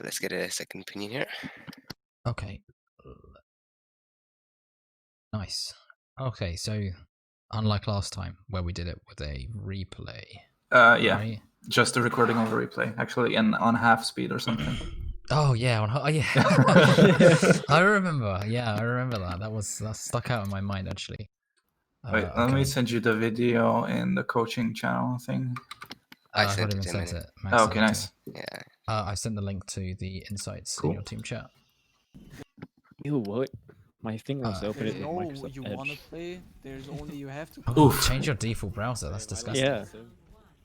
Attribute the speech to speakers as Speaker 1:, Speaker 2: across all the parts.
Speaker 1: Let's get a second opinion here.
Speaker 2: Okay. Nice. Okay, so unlike last time where we did it with a replay.
Speaker 3: Yeah,
Speaker 2: right?
Speaker 3: just a recording of the replay, actually, and on half speed or something.
Speaker 2: Oh yeah, yeah. I remember. Yeah, I remember that. That stuck out in my mind actually.
Speaker 3: Wait, let me send you the video in the coaching channel thing.
Speaker 1: I
Speaker 2: I've
Speaker 1: sent
Speaker 2: already
Speaker 1: it
Speaker 2: sent
Speaker 1: in.
Speaker 2: it. Max
Speaker 3: Oh,
Speaker 2: sent
Speaker 3: okay,
Speaker 2: it to
Speaker 3: nice.
Speaker 2: me.
Speaker 1: Yeah.
Speaker 2: I sent the link to the insights in your team chat.
Speaker 4: Ew, what? My thing was open
Speaker 5: There's
Speaker 4: it
Speaker 5: no
Speaker 4: with Microsoft
Speaker 5: you
Speaker 4: Edge.
Speaker 5: wanna play. There's only you have to.
Speaker 2: Oh,
Speaker 3: Oof.
Speaker 2: change your default browser. That's disgusting.
Speaker 4: Yeah.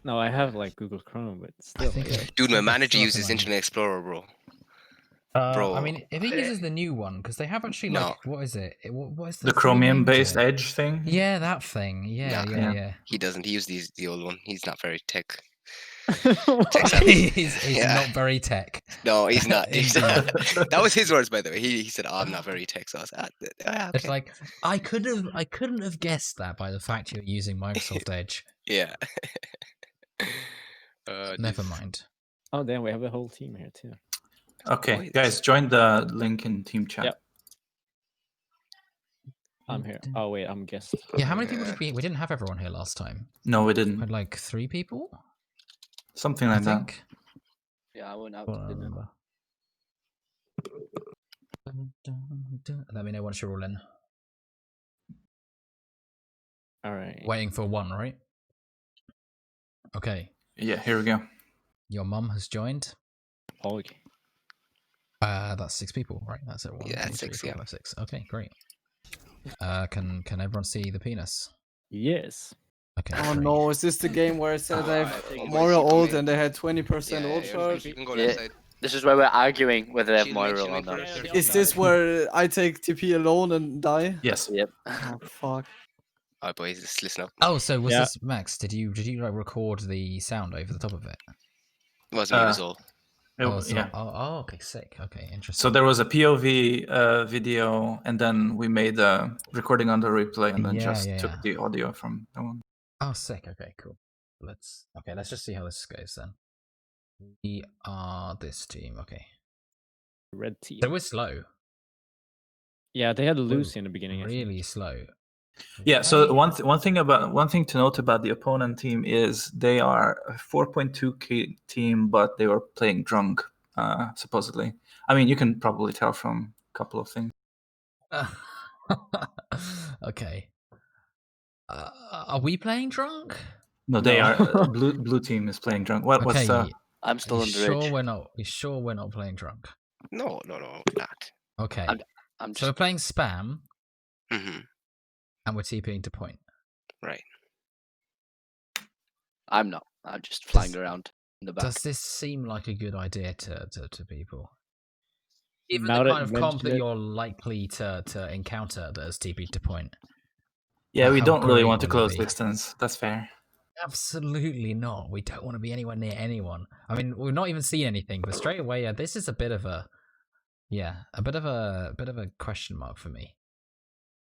Speaker 4: No, I have like Google Chrome, but still.
Speaker 1: Dude, my manager uses Internet Explorer, bro. Bro.
Speaker 2: I mean, if he uses the new one, because they have actually
Speaker 1: No.
Speaker 2: like, what is it? What is
Speaker 3: The
Speaker 2: three names
Speaker 3: Chromium-based
Speaker 2: to it?
Speaker 3: Edge thing?
Speaker 2: Yeah, that thing. Yeah,
Speaker 1: Nah.
Speaker 2: yeah.
Speaker 1: He doesn't. He uses the old one. He's not very tech.
Speaker 2: He's
Speaker 1: Yeah.
Speaker 2: not very tech.
Speaker 1: No, he's not. He's
Speaker 2: Indeed.
Speaker 1: not. That was his words, by the way. He said, "Oh, I'm not very tech." So I was, okay.
Speaker 2: It's like I couldn't have guessed that by the fact you're using Microsoft Edge.
Speaker 1: Yeah.
Speaker 2: Never mind.
Speaker 4: Oh damn, we have a whole team here too.
Speaker 3: Okay, guys, join the link in team chat.
Speaker 4: Yep. I'm here. Oh wait, I'm guest.
Speaker 2: Yeah, how many people did we? We didn't have everyone here last time.
Speaker 3: No, we
Speaker 2: We
Speaker 3: didn't.
Speaker 2: had like 3 people.
Speaker 3: Something
Speaker 2: I
Speaker 3: like that.
Speaker 2: think.
Speaker 6: Yeah, I went out
Speaker 2: I
Speaker 6: to
Speaker 2: don't
Speaker 6: dinner.
Speaker 2: remember. Let me know once you're all in.
Speaker 4: All right.
Speaker 2: Waiting for one, right? Okay.
Speaker 3: Yeah, here we go.
Speaker 2: Your mum has joined.
Speaker 4: Okay.
Speaker 2: That's 6 people, right? That's it. 1,
Speaker 1: Yeah,
Speaker 2: 2, 3,
Speaker 1: 6,
Speaker 2: 4,
Speaker 1: yeah.
Speaker 2: 5, 6. Okay, great. Can everyone see the penis?
Speaker 4: Yes.
Speaker 2: Okay.
Speaker 5: Oh
Speaker 2: great.
Speaker 5: no, is this the game where it said they
Speaker 1: I
Speaker 5: have
Speaker 1: think
Speaker 5: Moira
Speaker 1: it's
Speaker 5: ult
Speaker 1: me.
Speaker 5: and they had 20% ult charge?
Speaker 1: You can go
Speaker 6: Yeah.
Speaker 1: left side.
Speaker 6: This is where we're arguing whether they have
Speaker 1: She'll
Speaker 6: Moira
Speaker 1: make
Speaker 6: or not.
Speaker 1: first.
Speaker 5: Is this where I take TP alone and die?
Speaker 3: Yes.
Speaker 6: Yep.
Speaker 5: Oh fuck.
Speaker 1: Alright, boys, just listen up.
Speaker 2: Oh, so was
Speaker 4: Yeah.
Speaker 2: this Max? Did you like record the sound over the top of it?
Speaker 1: It wasn't me, it was all.
Speaker 3: Yeah.
Speaker 2: Okay, sick. Okay, interesting.
Speaker 3: So there was a POV video, and then we made a recording on the replay, and then took the audio from that one.
Speaker 2: Oh, sick. Okay, cool. Let's just see how this goes then. We are this team. Okay.
Speaker 4: Red team.
Speaker 2: So we're slow.
Speaker 4: Yeah, they had Lucy in the beginning. I think.
Speaker 2: Really slow.
Speaker 3: Yeah. So one thing to note about the opponent team is they are a 4.2k team, but they were playing drunk, supposedly. I mean, you can probably tell from a couple of things.
Speaker 2: Okay. Are we playing drunk?
Speaker 3: No, they are. Blue team is playing drunk. What's
Speaker 6: I'm still
Speaker 2: you
Speaker 6: underage.
Speaker 2: sure we're not playing drunk?
Speaker 1: No, not.
Speaker 2: Okay.
Speaker 6: I'm
Speaker 2: So we're
Speaker 6: just
Speaker 2: playing spam
Speaker 1: Mm-hmm.
Speaker 2: and we're TPing to point.
Speaker 1: Right.
Speaker 6: I'm not. I'm just flying around in the back.
Speaker 2: Does this seem like a good idea to people? Even
Speaker 4: Now
Speaker 2: the
Speaker 4: that
Speaker 2: kind of
Speaker 4: you
Speaker 2: comp
Speaker 4: mention
Speaker 2: that
Speaker 4: it-
Speaker 2: you're likely to encounter that is TP to point.
Speaker 3: Yeah, we
Speaker 2: How
Speaker 3: don't really
Speaker 2: great
Speaker 3: want to
Speaker 2: will it
Speaker 3: close
Speaker 2: be?
Speaker 3: distance. That's fair.
Speaker 2: Absolutely not. We don't want to be anywhere near anyone. I mean, we've not even seen anything, but straight away, this is a bit of a question mark for me,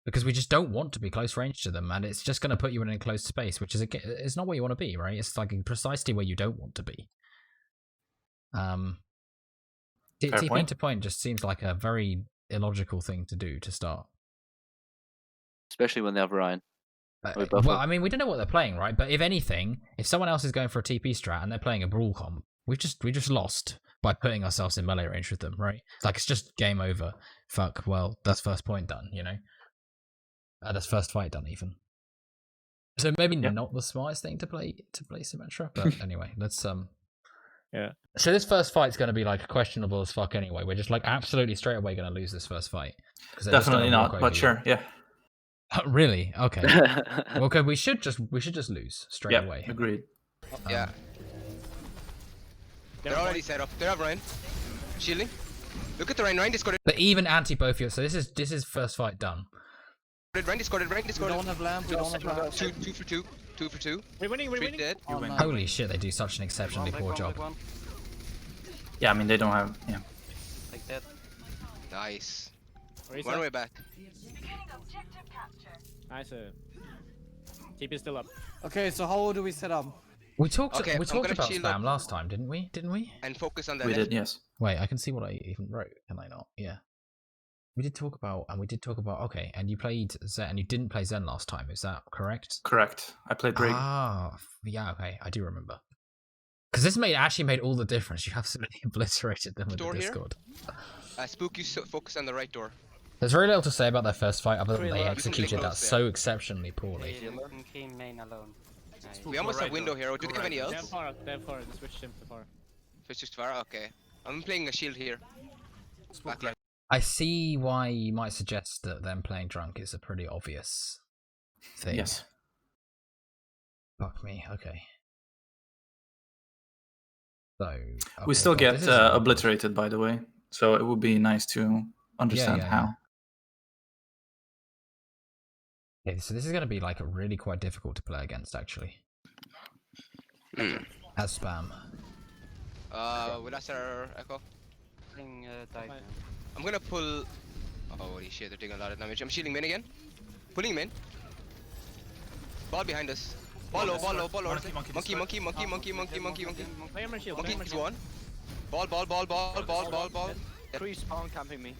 Speaker 2: because we just don't want to be close range to them, and it's just going to put you in an enclosed space, which is it's not where you want to be, right? It's like precisely where you don't want to be. TPing to point just seems like a very illogical thing to do to start.
Speaker 6: Especially when they have Ryan.
Speaker 2: Well, I mean, we don't know what they're playing, right? But if anything, if someone else is going for a TP strat and they're playing a brawl comp, we just lost by putting ourselves in melee range with them, right? It's just game over. Fuck. Well, that's first point done, you know. That's first fight done, even. So maybe not the smartest thing to play Symmetra, but anyway, let's
Speaker 4: Yeah.
Speaker 2: So this first fight's going to be like questionable as fuck anyway. We're just like absolutely straight away going to lose this first fight.
Speaker 3: Definitely not, but sure, yeah.
Speaker 2: Really? Okay. Okay, we should just lose straight away.
Speaker 3: Agreed.
Speaker 1: Yeah. They're already set up. They have Ryan. Shielding. Look at the Ryan discorded.
Speaker 2: But even anti both of you, so this is first fight done.
Speaker 1: Ryan discorded.
Speaker 5: We don't have lamp, we don't have lamp.
Speaker 1: 2 for 2. 2 for 2.
Speaker 4: We're winning.
Speaker 1: 3 dead.
Speaker 5: Oh, no.
Speaker 2: Holy shit, they do such an exceptionally poor job.
Speaker 3: Yeah, I mean, they don't have... Yeah.
Speaker 6: Like that.
Speaker 1: Nice.
Speaker 4: Where is
Speaker 1: One
Speaker 4: that?
Speaker 1: way back.
Speaker 4: Nice. TP is still up.
Speaker 5: Okay, so how do we set up?
Speaker 2: We talked.
Speaker 1: Okay,
Speaker 2: we
Speaker 1: I'm
Speaker 2: talked
Speaker 1: gonna
Speaker 2: about
Speaker 1: shield
Speaker 2: spam
Speaker 1: up.
Speaker 2: last time, didn't we? Didn't we?
Speaker 1: And focus on the
Speaker 3: We
Speaker 1: left.
Speaker 3: did, yes.
Speaker 2: Wait, I can see what I even wrote. Can I not? Yeah. We did talk about, okay, and you played Zen, and you didn't play Zen last time, is that correct?
Speaker 3: Correct. I played Brig.
Speaker 2: Ah, yeah, okay, I do remember. Because this actually made all the difference. You absolutely obliterated them with
Speaker 1: Door
Speaker 2: the
Speaker 1: here?
Speaker 2: Discord.
Speaker 1: Spooky, focus on the right door.
Speaker 2: There's very little to say about their first fight, other than
Speaker 6: Pretty
Speaker 2: they
Speaker 6: low.
Speaker 2: executed that
Speaker 1: Close
Speaker 2: so exceptionally poorly.
Speaker 7: Came main alone.
Speaker 1: We almost have window here. Do they have any
Speaker 4: They have
Speaker 1: else?
Speaker 4: far. They have far. They switched him to far.
Speaker 1: Switch to far. Okay. I'm playing a shield here. Back left.
Speaker 2: I see why you might suggest that them playing drunk is a pretty obvious thing.
Speaker 3: Yes.
Speaker 2: Fuck me, okay. So
Speaker 3: We
Speaker 2: okay,
Speaker 3: still
Speaker 2: God,
Speaker 3: get
Speaker 2: this is-
Speaker 3: obliterated, by the way. So it would be nice to understand
Speaker 2: yeah,
Speaker 3: how.
Speaker 2: Okay, so this is going to be like really quite difficult to play against, actually. As spam.
Speaker 1: We lost our echo.
Speaker 7: Bring dive now.
Speaker 1: I'm gonna pull. Oh, holy shit, they're taking a lot of damage. I'm shielding main again. Pulling main. Ball behind us. Ball low, ball low, ball low. Monkey.
Speaker 4: Play him and shield.
Speaker 1: Monkey
Speaker 4: Play him and
Speaker 1: is
Speaker 4: shield.
Speaker 1: one. Ball.
Speaker 6: Tree spawn camping me.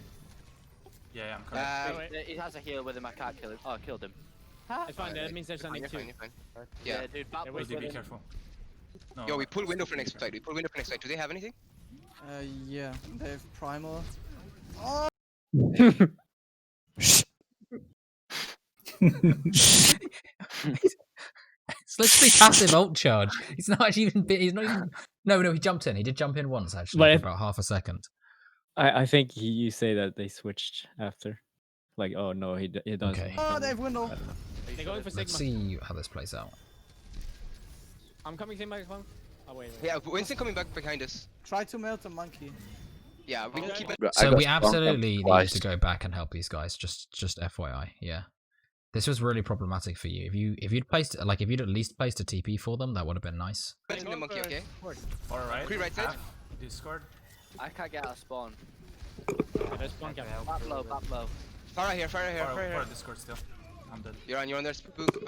Speaker 3: Yeah, I'm correct.
Speaker 6: He has a heal with him. I can't kill him. Oh, I killed him.
Speaker 4: It's fine. That means they're
Speaker 1: You're
Speaker 4: sending two.
Speaker 1: fine. Yeah.
Speaker 6: dude. Bat
Speaker 4: Yeah,
Speaker 6: was
Speaker 4: wait,
Speaker 6: with him.
Speaker 3: careful. No,
Speaker 1: Yo, we pull window for next side. Do they have anything?
Speaker 5: Yeah, they have primal.
Speaker 2: It's literally passive ult charge. He's not actually even. He's not even. No, he jumped in. He did jump in once actually,
Speaker 4: But
Speaker 2: for about half a second.
Speaker 4: I think you say that they switched after. Like, oh no, he doesn't.
Speaker 2: Okay.
Speaker 5: Oh, they have window.
Speaker 4: They're going for
Speaker 2: Let's
Speaker 4: Sigma.
Speaker 2: see how this plays out.
Speaker 4: I'm coming to my phone. Oh wait.
Speaker 1: Yeah, Winston coming back behind us.
Speaker 5: Try to melt the monkey.
Speaker 1: Yeah, we can keep it.
Speaker 2: So we absolutely need to go back and help these guys. Just FYI, yeah. This was really problematic for you. If you'd at least placed a TP for them, that would have been nice.
Speaker 1: Melting the monkey, okay?
Speaker 3: Alright.
Speaker 1: Free right side.
Speaker 3: Discord.
Speaker 6: I can't get out of spawn.
Speaker 4: There's one camp.
Speaker 6: Bat low.
Speaker 1: Fire here.
Speaker 3: Discord still. I'm dead.
Speaker 1: You're on there, Spook.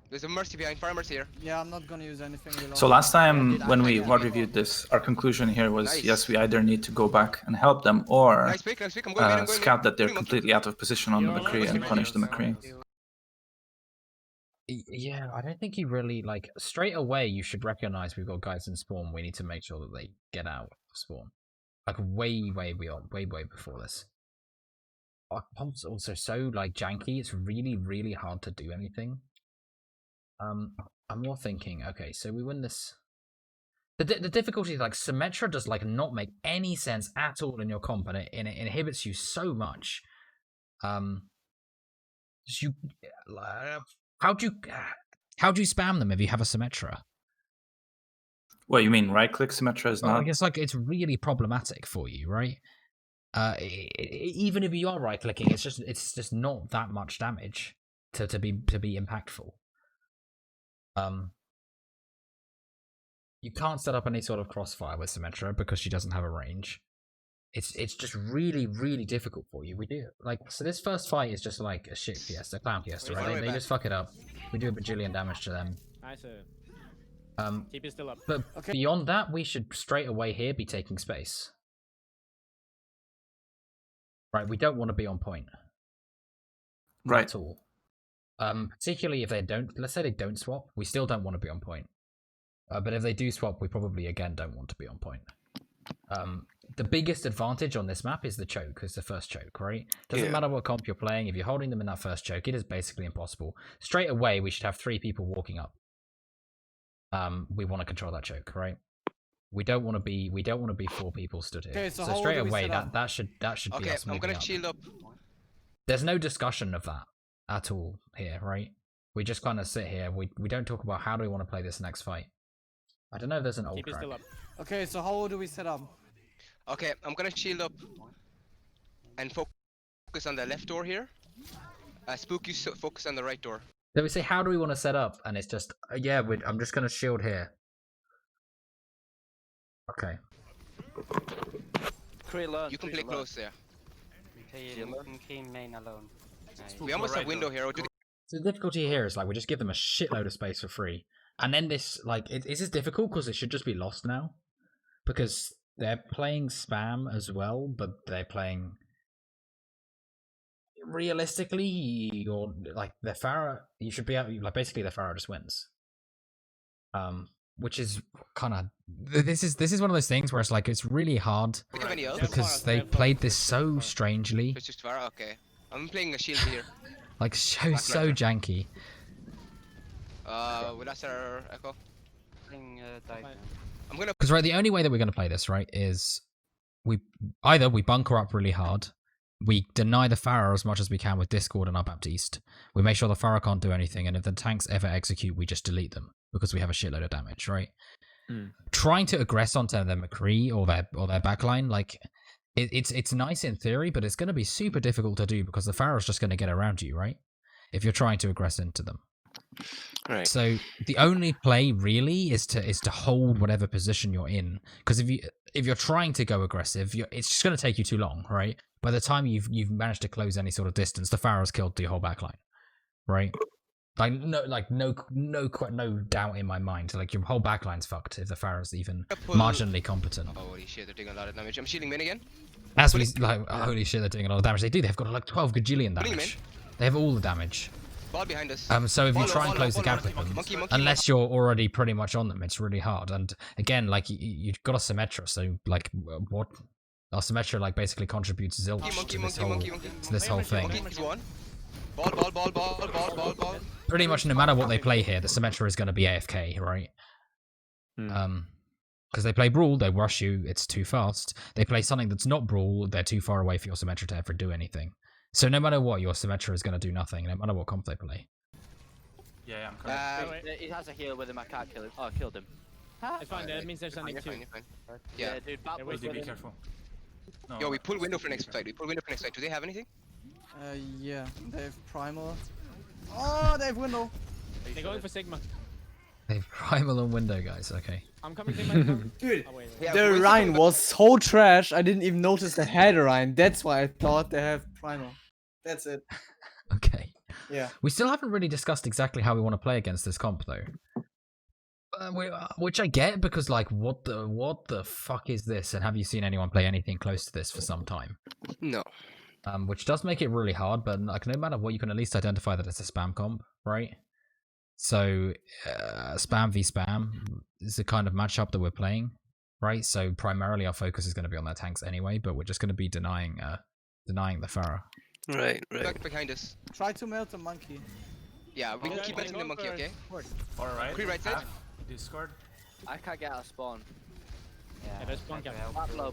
Speaker 1: There's a mercy behind. Fire mercy here.
Speaker 5: Yeah, I'm not gonna use anything. Below.
Speaker 3: So last time
Speaker 1: Yeah,
Speaker 3: when we
Speaker 1: yeah.
Speaker 3: reviewed this, our conclusion here was
Speaker 1: Nice.
Speaker 3: yes, we either need to go back and help them or
Speaker 1: Nice pick. I'm going in.
Speaker 3: scout that they're
Speaker 1: Free monkey.
Speaker 3: completely out of position on the McCree and punish the McCree.
Speaker 2: Yeah, I don't think you really straight away. You should recognize we've got guys in spawn. We need to make sure that they get out of spawn, way before this. Our pump's also so janky. It's really hard to do anything. I'm more thinking. Okay, so we win this. The difficulty is Symmetra does not make any sense at all in your comp, and it inhibits you so much. How do you spam them if you have a Symmetra?
Speaker 3: What you mean? Right-click Symmetra is
Speaker 2: Well, I
Speaker 3: not.
Speaker 2: guess it's really problematic for you, right? Even if you are right-clicking, it's just not that much damage to be impactful. You can't set up any sort of crossfire with Symmetra because she doesn't have a range. It's just really difficult for you. We do so this first fight is just a shit fiesta, clown fiesta, right? They just fuck it up. We do a bajillion damage to them.
Speaker 4: Nice. Keep it still up.
Speaker 2: But beyond that, we should straight away here be taking space. Right, we don't want to be on point.
Speaker 3: Right.
Speaker 2: At all. Particularly if they don't, let's say they don't swap, we still don't want to be on point. But if they do swap, we probably again don't want to be on point. The biggest advantage on this map is the choke, is the first choke, right? Doesn't matter what comp you're playing, if you're holding them in that first choke, it is basically impossible. Straight away, we should have 3 people walking up. We want to control that choke, right? We don't want to be 4 people stood here.
Speaker 5: Okay, so
Speaker 2: so
Speaker 5: how
Speaker 2: straight
Speaker 5: do we
Speaker 2: away,
Speaker 5: set up?
Speaker 2: that should be
Speaker 1: Okay,
Speaker 2: us
Speaker 1: I'm
Speaker 2: moving
Speaker 1: gonna
Speaker 2: up.
Speaker 1: shield up.
Speaker 2: There's no discussion of that at all here, right? We just kind of sit here. We don't talk about how do we want to play this next fight. I don't know if there's an old
Speaker 4: Keep it
Speaker 2: track.
Speaker 4: still up.
Speaker 5: Okay, so how do we set up?
Speaker 1: Okay, I'm gonna shield up and focus on the left door here. Spooky, focus on the right door.
Speaker 2: So we say, how do we want to set up? And it's just, I'm just going to shield here. Okay.
Speaker 1: You can play close there.
Speaker 7: Came main alone.
Speaker 1: We almost have window here.
Speaker 2: So the difficulty here is we just give them a shitload of space for free. And then this, like, this is difficult because it should just be lost now. Because they're playing spam as well, but they're playing... Realistically, you're, like, the Pharah, you should be able, like, basically the Pharah just wins. Which is kind of... This is one of those things where it's like, it's really hard
Speaker 1: Do you have any else?
Speaker 2: because they played this so strangely.
Speaker 1: It's just Pharah? Okay. I'm playing a shield here.
Speaker 2: Like, so janky.
Speaker 1: With us our echo.
Speaker 7: Playing dive now.
Speaker 1: I'm gonna.
Speaker 2: Because, right, the only way that we're going to play this, right, is we bunker up really hard, we deny the Pharah as much as we can with Discord and our Baptiste, we make sure the Pharah can't do anything, and if the tanks ever execute, we just delete them, because we have a shitload of damage, right? Trying to aggress onto their McCree or their backline, like, it's nice in theory, but it's going to be super difficult to do, because the Pharah's just going to get around you, right? If you're trying to aggress into them.
Speaker 8: Right.
Speaker 2: So the only play really is to hold whatever position you're in, because if you're trying to go aggressive, it's just going to take you too long, right? By the time you've managed to close any sort of distance, the Pharah's killed the whole backline, right? No doubt in my mind. Like, your whole backline's fucked if the Pharah's even marginally competent.
Speaker 1: Oh, holy shit, they're doing a lot of damage. I'm shielding main again.
Speaker 2: As we like, holy shit, they're doing a lot of damage. They do. They've got like 12 gajillion
Speaker 1: Pulling him
Speaker 2: damage. They have all the damage.
Speaker 1: Ball behind us.
Speaker 2: So if you
Speaker 1: Follow,
Speaker 2: try and
Speaker 1: follow,
Speaker 2: close the
Speaker 1: follow,
Speaker 2: gap with them,
Speaker 1: monkey,
Speaker 2: unless you're already pretty much on them, it's really hard. And again, like, you've got a Symmetra, so like, what? Our Symmetra like basically contributes zilch to this whole thing.
Speaker 1: Monkey, he's one. Ball.
Speaker 2: Pretty much no matter what they play here, the Symmetra is going to be AFK, right? Because they play Brawl, they rush you, it's too fast. They play something that's not Brawl, they're too far away for your Symmetra to ever do anything. So no matter what, your Symmetra is going to do nothing, no matter what comp they play.
Speaker 3: Yeah, I'm correct.
Speaker 6: He has a heal with him. I can't kill him. Oh, I killed him.
Speaker 5: It's fine, that means there's only
Speaker 1: You're
Speaker 5: two.
Speaker 1: fine. Yeah.
Speaker 6: Dude, back was
Speaker 3: Be
Speaker 6: with him.
Speaker 3: careful. No.
Speaker 1: Yo, we pull window for next fight. Do they have anything?
Speaker 5: Yeah, they have Primal. Oh, they have Window.
Speaker 4: They're going for Sigma.
Speaker 2: They've Primal and Window, guys, okay.
Speaker 4: I'm coming Sigma.
Speaker 5: Dude,
Speaker 4: Oh, wait.
Speaker 1: Yeah,
Speaker 5: the
Speaker 1: where's
Speaker 5: Rhine
Speaker 1: the-
Speaker 5: was so trash, I didn't even notice they had a Rhine. That's why I thought they have Primal. That's it.
Speaker 2: Okay.
Speaker 5: Yeah.
Speaker 2: We still haven't really discussed exactly how we want to play against this comp, though. Which I get, because, like, what the fuck is this? And have you seen anyone play anything close to this for some time?
Speaker 8: No.
Speaker 2: Which does make it really hard, but like, no matter what, you can at least identify that it's a spam comp, right? So, spam v spam is the kind of matchup that we're playing, right? So primarily our focus is going to be on their tanks anyway, but we're just going to be denying the Pharah.
Speaker 8: Right.
Speaker 1: Back behind us.
Speaker 5: Try to melt the monkey.
Speaker 1: Yeah, we can keep melting the monkey, okay?
Speaker 3: Alright.
Speaker 1: Free right side.
Speaker 3: Discord.
Speaker 6: I can't get out of spawn.
Speaker 4: Yeah, there's one guy.
Speaker 6: Back low.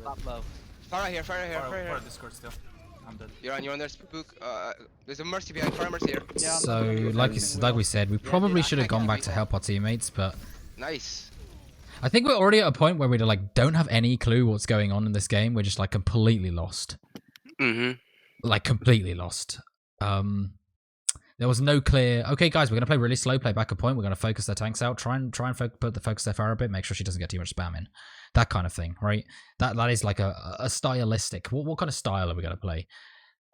Speaker 1: Farah here.
Speaker 3: Far Discord still. I'm dead.
Speaker 1: You're on there, Spook. There's a Mercy behind. Farah Mercy here.
Speaker 5: Yeah, I'm
Speaker 2: So,
Speaker 5: not
Speaker 2: like we said, we probably should have gone back to help our teammates, but
Speaker 1: Nice.
Speaker 2: I think we're already at a point where we like don't have any clue what's going on in this game. We're just like completely lost.
Speaker 8: Mm-hmm.
Speaker 2: Like completely lost. There was no clear. Okay, guys, we're gonna play really slow. Play back a point. We're gonna focus their tanks out. Try and put the focus their fire a bit. Make sure she doesn't get too much spam in. That kind of thing, right? That is like a stylistic. What kind of style are we gonna play?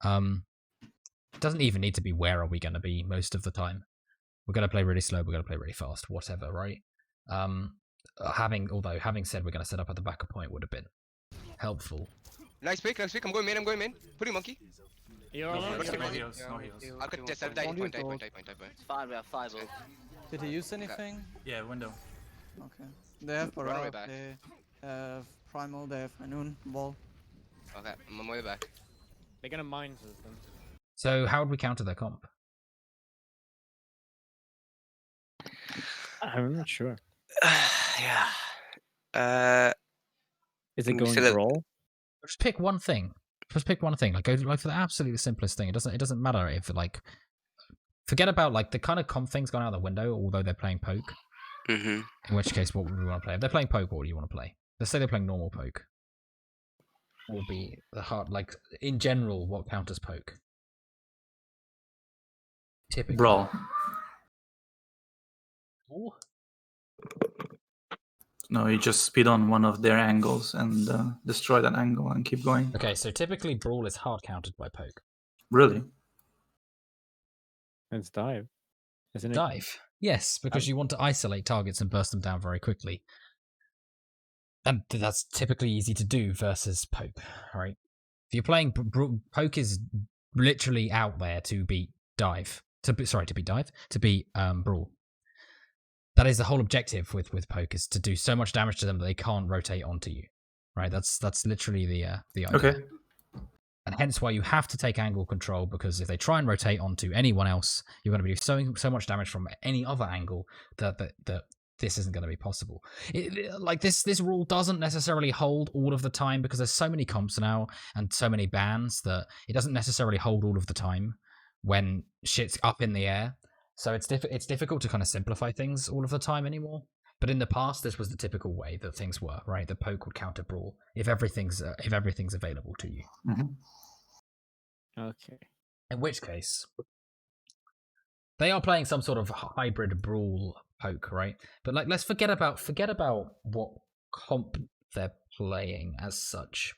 Speaker 2: It doesn't even need to be where are we gonna be most of the time. We're gonna play really slow. We're gonna play really fast. Whatever, right? Having said we're gonna set up at the back a point would have been helpful.
Speaker 1: Nice pick. I'm going main. Putting monkey.
Speaker 4: You're
Speaker 1: No,
Speaker 4: alone.
Speaker 1: no,
Speaker 3: No heals. No heals.
Speaker 1: I'll contest. I'll die point.
Speaker 6: It's fine. We have 5 ult.
Speaker 5: Did he use anything?
Speaker 3: Yeah, window.
Speaker 5: Okay. They have
Speaker 1: Run away
Speaker 5: Barrel,
Speaker 1: back.
Speaker 5: they have Primal, they have Hanoun, Wall.
Speaker 1: Okay, I'm on my way back.
Speaker 4: They're gonna mine them.
Speaker 2: So how would we counter their comp?
Speaker 4: I'm not sure.
Speaker 8: Yeah.
Speaker 4: Is it
Speaker 8: We
Speaker 4: going
Speaker 8: still have-
Speaker 4: brawl?
Speaker 2: Just pick one thing. Just pick one thing. Like, go like for the absolutely simplest thing. It doesn't matter if like, forget about like the kind of comp things gone out the window. Although they're playing poke,
Speaker 8: Mm-hmm.
Speaker 2: in which case, what would we want to play? If they're playing poke, what do you want to play? Let's say they're playing normal poke. What would be the hard like in general? What counters poke? Typically,
Speaker 3: Brawl.
Speaker 2: Ooh.
Speaker 3: No, you just speed on one of their angles and destroy that angle and keep going.
Speaker 2: Okay, so typically brawl is hard countered by poke.
Speaker 3: Really?
Speaker 4: It's dive. Isn't it?
Speaker 2: Dive. Yes, because you want to isolate targets and burst them down very quickly. And that's typically easy to do versus poke, right? If you're playing poke is literally out there to beat dive. To beat brawl. That is the whole objective with poke, is to do so much damage to them that they can't rotate onto you. Right? That's literally the idea.
Speaker 3: Okay.
Speaker 2: And hence why you have to take angle control, because if they try and rotate onto anyone else, you're going to be doing so much damage from any other angle that this isn't going to be possible. Like this rule doesn't necessarily hold all of the time, because there's so many comps now and so many bans that it doesn't necessarily hold all of the time when shit's up in the air. So it's difficult to kind of simplify things all of the time anymore. But in the past, this was the typical way that things were, right? The poke would counter brawl if everything's available to you.
Speaker 3: Mm-hmm.
Speaker 4: Okay.
Speaker 2: In which case, they are playing some sort of hybrid brawl poke, right? But like, let's forget about what comp they're playing as such.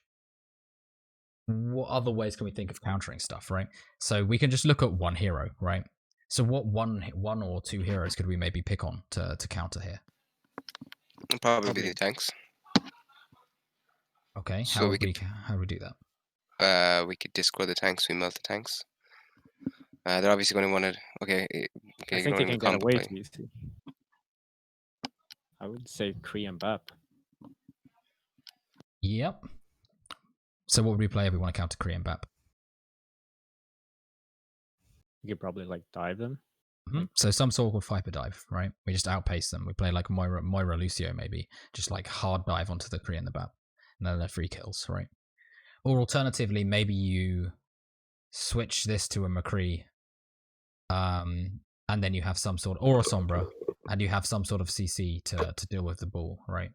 Speaker 2: What other ways can we think of countering stuff, right? So we can just look at one hero, right? So what one or two heroes could we maybe pick on to counter here?
Speaker 8: Probably the tanks.
Speaker 2: Okay,
Speaker 8: So
Speaker 2: how
Speaker 8: we
Speaker 2: would we do that?
Speaker 8: We could discord the tanks. We melt the tanks. They're obviously going to want to. Okay.
Speaker 4: I think they can get away to these two. I would say Kree and Bap.
Speaker 2: Yep. So what would we play if we want to counter Kree and Bap?
Speaker 4: You could probably like dive them.
Speaker 2: Mm-hmm. So some sort of Viper dive, right? We just outpace them. We play like Moira Lucio maybe, just like hard dive onto the Kree and the Bap, and then they're free kills, right? Or alternatively, maybe you switch this to a McCree, and then you have some sort, or a Sombra, and you have some sort of CC to deal with the ball, right?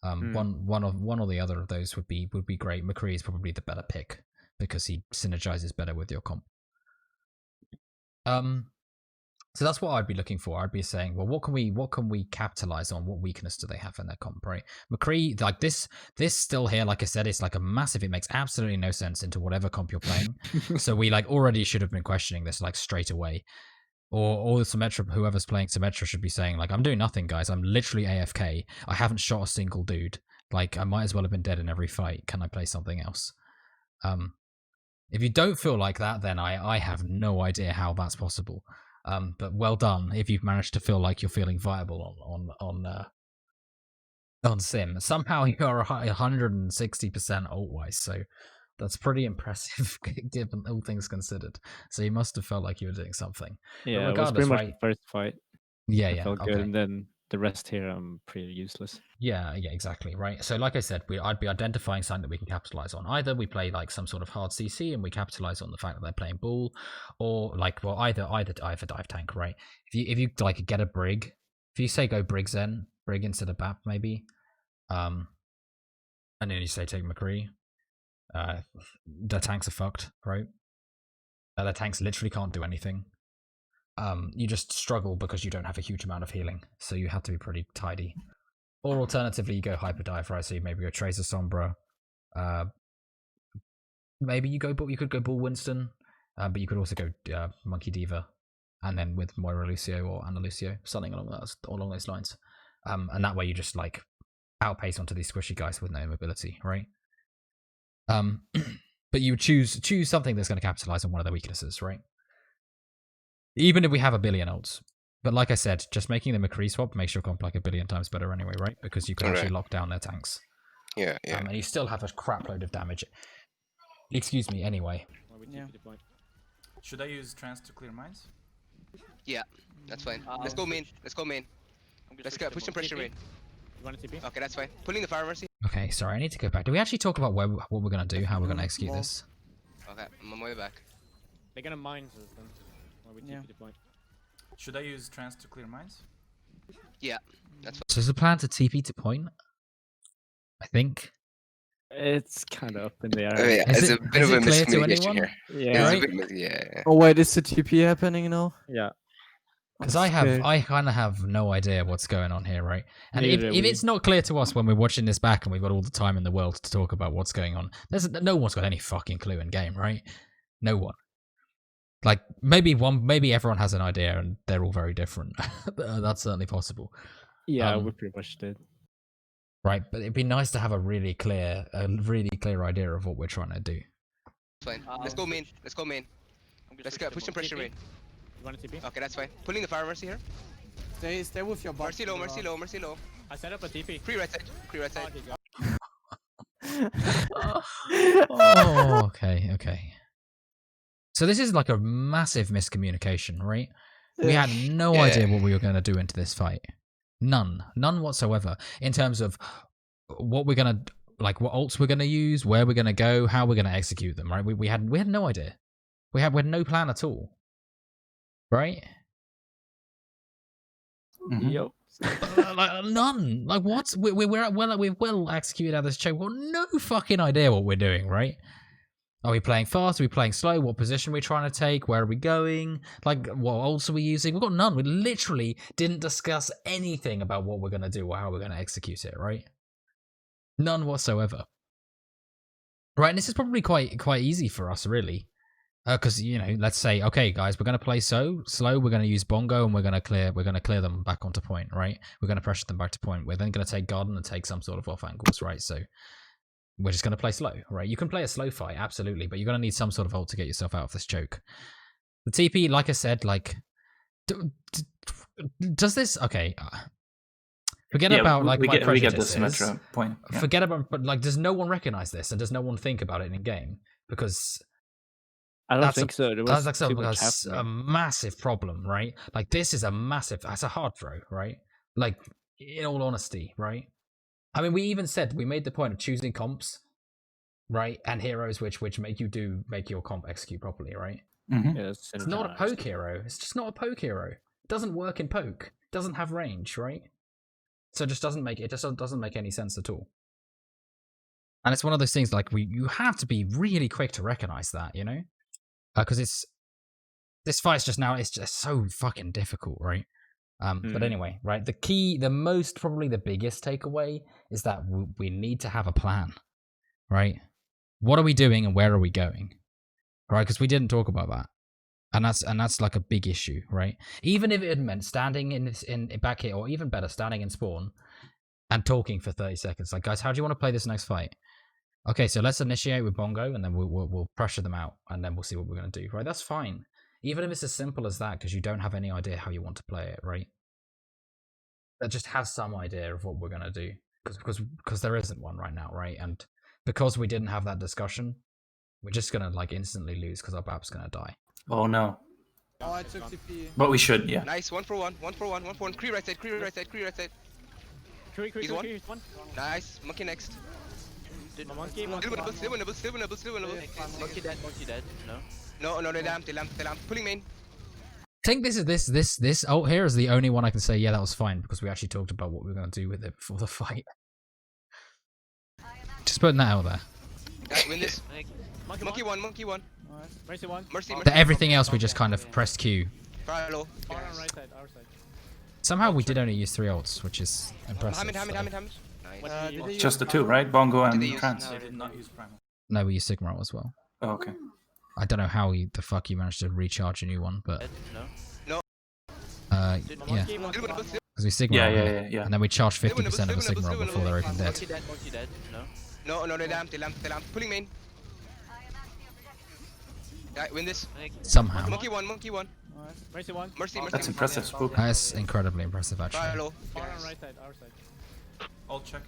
Speaker 2: One or the other of those would be great. McCree is probably the better pick because he synergizes better with your comp. So that's what I'd be looking for. I'd be saying, well, what can we capitalize on? What weakness do they have in their comp, right? McCree, like this still here, like I said, it's like a massive, it makes absolutely no sense into whatever comp you're playing. So we like already should have been questioning this like straight away. Or the Symmetra, whoever's playing Symmetra should be saying, like, I'm doing nothing, guys. I'm literally AFK. I haven't shot a single dude. Like, I might as well have been dead in every fight. Can I play something else? If you don't feel like that, then I have no idea how that's possible. But well done if you've managed to feel like you're feeling viable on Sim. Somehow you are 160% ult-wise, so that's pretty impressive given all things considered. So you must have felt like you were doing something.
Speaker 4: Yeah, it was pretty much the first fight.
Speaker 2: Yeah,
Speaker 4: I felt good, and then the rest here I'm pretty useless.
Speaker 2: Yeah, exactly, right. So like I said, I'd be identifying something that we can capitalize on. Either we play like some sort of hard CC and we capitalize on the fact that they're playing ball, or like, well, either dive tank, right? If you like get a Brig, if you say go Brig instead of Bap maybe, and then you say take McCree, the tanks are fucked, right? The tanks literally can't do anything. You just struggle because you don't have a huge amount of healing, so you have to be pretty tidy. Or alternatively, you go hyper dive, right? So you maybe go Tracer Sombra. Maybe you could go Bull Winston, but you could also go Monkey Diva, and then with Moira Lucio or Ana Lucio, something along those lines. And that way you just like outpace onto these squishy guys with no mobility, right? But you would choose something that's going to capitalize on one of their weaknesses, right? Even if we have a billion ults. But like I said, just making the McCree swap makes your comp like a billion times better anyway, right? Because you can actually lock down their tanks.
Speaker 8: Yeah.
Speaker 2: And you still have a crap load of damage. Excuse me, anyway.
Speaker 5: Yeah.
Speaker 3: Should I use trance to clear mines?
Speaker 1: Yeah, that's fine. Let's go main. Let's go push some pressure main.
Speaker 4: You want a TP?
Speaker 1: Okay, that's fine. Pulling the fire mercy.
Speaker 2: Okay, sorry, I need to go back. Do we actually talk about what we're going to do, how we're going to execute this?
Speaker 1: Okay, I'm on my way back.
Speaker 4: They're gonna mine us then. While we TP the point.
Speaker 3: Should I use trance to clear mines?
Speaker 1: Yeah, that's fine.
Speaker 2: So is the plan to TP to point? I think.
Speaker 4: It's kind of up in the air.
Speaker 8: Oh, yeah, it's a bit of a miscommunication here.
Speaker 4: Yeah.
Speaker 8: Yeah.
Speaker 5: Oh wait, is the TP happening now?
Speaker 4: Yeah.
Speaker 2: Because I kind of have no idea what's going on here, right? And if
Speaker 4: Neither
Speaker 2: it's not clear to us when we're watching this back and we've got all the time in the world to talk about what's going on, no one's got any fucking clue in game, right? No one. Like maybe everyone has an idea and they're all very different. That's certainly possible.
Speaker 4: Yeah, we pretty much did.
Speaker 2: Right, but it'd be nice to have a really clear idea of what we're trying to do.
Speaker 1: Fine. Let's go main. Let's go main. Let's go. Push some pressure main.
Speaker 4: You want a TP?
Speaker 1: Okay, that's fine. Pulling the fire mercy here.
Speaker 5: Stay with your bot.
Speaker 1: Mercy low, mercy low, mercy low.
Speaker 4: I set up a TP.
Speaker 1: Pre right side. Pre right side.
Speaker 2: Oh, okay. So this is like a massive miscommunication, right? We had no idea what we were going to do into this fight. None whatsoever. In terms of what we're going to, like what ults we're going to use, where we're going to go, how we're going to execute them, right? We had no idea. We had no plan at all. Right?
Speaker 4: Yep.
Speaker 2: Like none. Like what? We've well executed out this choke. We've got no fucking idea what we're doing, right? Are we playing fast? Are we playing slow? What position are we trying to take? Where are we going? Like, what ults are we using? We've got none. We literally didn't discuss anything about what we're going to do or how we're going to execute it, right? None whatsoever. Right, and this is probably quite easy for us, really. Because, you know, let's say, okay, guys, we're going to play slow. We're going to use bongo, and we're going to clear them back onto point, right? We're going to pressure them back to point. We're then going to take garden and take some sort of off angles, right? So we're just going to play slow, right? You can play a slow fight, absolutely, but you're going to need some sort of ult to get yourself out of this choke. The TP, like I said, like, does this? Okay, forget about like
Speaker 3: we
Speaker 2: my
Speaker 3: get the
Speaker 2: prejudices.
Speaker 3: Symmetra point. Yeah.
Speaker 2: Forget about, but like, does no one recognize this, and does no one think about it in game? Because
Speaker 4: I don't think so. There was
Speaker 2: that's
Speaker 4: too much
Speaker 2: a
Speaker 4: happening.
Speaker 2: massive problem, right? Like, this is that's a hard throw, right? Like, in all honesty, right? I mean, we even said, we made the point of choosing comps, right? And heroes which make your comp execute properly, right?
Speaker 3: Mm-hmm.
Speaker 4: Yeah,
Speaker 2: It's not a poke hero. It's just not a poke hero. It doesn't work in poke. It doesn't have range, right? So it just doesn't make any sense at all. And it's one of those things, like, you have to be really quick to recognize that, you know? Because this fight's just so fucking difficult, right? But anyway, right, probably the biggest takeaway is that we need to have a plan, right? What are we doing and where are we going, right? Because we didn't talk about that, and that's like a big issue, right? Even if it had meant standing in back here, or even better, standing in spawn and talking for 30 seconds, like, guys, how do you want to play this next fight? Okay, so let's initiate with bongo, and then we'll pressure them out, and then we'll see what we're gonna do, right? That's fine. Even if it's as simple as that, because you don't have any idea how you want to play it, right? That just has some idea of what we're going to do. Because there isn't one right now, right? And because we didn't have that discussion, we're just going to, like, instantly lose because our BAP's going to die.
Speaker 3: Oh, no.
Speaker 5: Oh, I took TP.
Speaker 3: But we should, yeah.
Speaker 1: Nice. 1 for 1. 1 for 1. 1 for 1. Cree right side. Cree right side. Cree right side. He's one. Nice. Monkey next.
Speaker 4: Monkey.
Speaker 1: Still winnable.
Speaker 6: Monkey dead. No.
Speaker 1: No, they lamped. Pulling main.
Speaker 2: I think this ult here is the only one I can say, yeah, that was fine, because we actually talked about what we were going to do with it before the fight. Just putting that out there.
Speaker 1: Win this. Monkey one.
Speaker 4: Mercy one.
Speaker 1: Mercy.
Speaker 2: Everything else we just kind of pressed Q.
Speaker 1: Fire low.
Speaker 4: Far on right side, our side.
Speaker 2: Somehow we did only use 3 ults, which is impressive.
Speaker 1: Hamid. Nice.
Speaker 3: Just the two, right? Bongo and
Speaker 1: they use-
Speaker 3: Trance.
Speaker 1: no,
Speaker 3: They did not use Primal.
Speaker 2: No, we used Sigma ult as well.
Speaker 3: Oh, okay.
Speaker 2: I don't know how the fuck you managed to recharge a new one, but
Speaker 6: No.
Speaker 2: yeah, because we Sigma ult,
Speaker 3: Yeah.
Speaker 2: and then we charged 50% of the Sigma ult before they're even dead.
Speaker 6: Monkey dead. No.
Speaker 1: No, they lamped. Pulling main. Yeah, win this.
Speaker 2: Somehow.
Speaker 1: Monkey one.
Speaker 4: Mercy one.
Speaker 1: Mercy.
Speaker 3: That's impressive, Spook.
Speaker 2: That's incredibly impressive,
Speaker 1: Fire
Speaker 2: actually.
Speaker 1: low.
Speaker 4: Far on right side, our side.
Speaker 3: I'll check.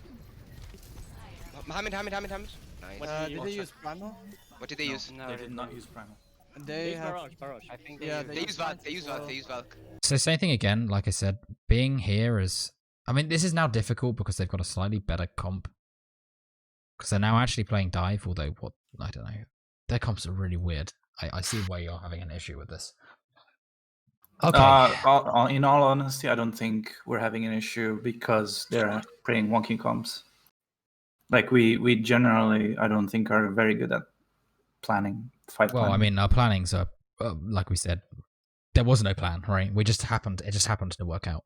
Speaker 1: Hamid. Nice.
Speaker 5: Did they use Primal?
Speaker 1: What did they use?
Speaker 7: No,
Speaker 3: They did not use Primal.
Speaker 5: And they have.
Speaker 4: Barrage.
Speaker 7: I think
Speaker 5: Yeah,
Speaker 1: They use Valk.
Speaker 2: So same thing again, like I said, being here is... I mean, this is now difficult because they've got a slightly better comp. Because they're now actually playing dive, although, I don't know. Their comps are really weird. I see why you're having an issue with this. Okay.
Speaker 3: In all honesty, I don't think we're having an issue because they're playing wonky comps. Like, we generally, I don't think, are very good at planning, fight
Speaker 2: Well,
Speaker 3: planning.
Speaker 2: I mean, our plannings are, like we said, there was no plan, right? It just happened to work out.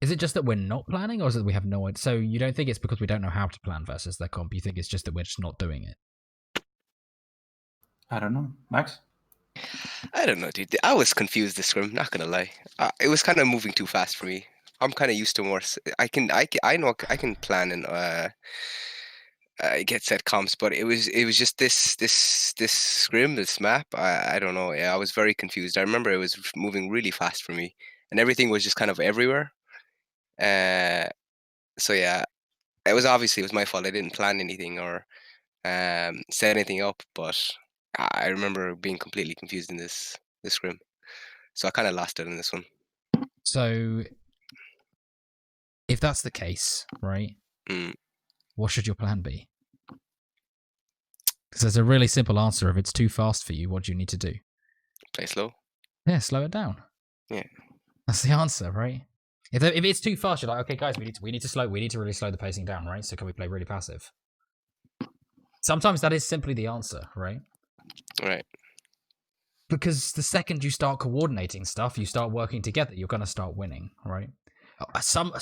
Speaker 2: Is it just that we're not planning, or is it that we have no idea? So you don't think it's because we don't know how to plan versus their comp? You think it's just that we're just not doing it?
Speaker 3: I don't know. Max?
Speaker 8: I don't know, dude. I was confused this scrim. Not gonna lie. It was kind of moving too fast for me. I'm kind of used to more. I know I can plan and get set comps, but it was just this scrim, this map. I don't know. Yeah, I was very confused. I remember it was moving really fast for me, and everything was just kind of everywhere. So yeah, it was my fault. I didn't plan anything or set anything up, but I remember being completely confused in this scrim. So I kind of lost it in this one.
Speaker 2: So, if that's the case, right? What should your plan be? Because there's a really simple answer. If it's too fast for you, what do you need to do?
Speaker 8: Play slow.
Speaker 2: Yeah, slow it down.
Speaker 8: Yeah.
Speaker 2: That's the answer, right? If it's too fast, you're like, okay, guys, we need to really slow the pacing down, right? So can we play really passive? Sometimes that is simply the answer, right?
Speaker 8: Right.
Speaker 2: Because the second you start coordinating stuff, you start working together, you're going to start winning, right? By some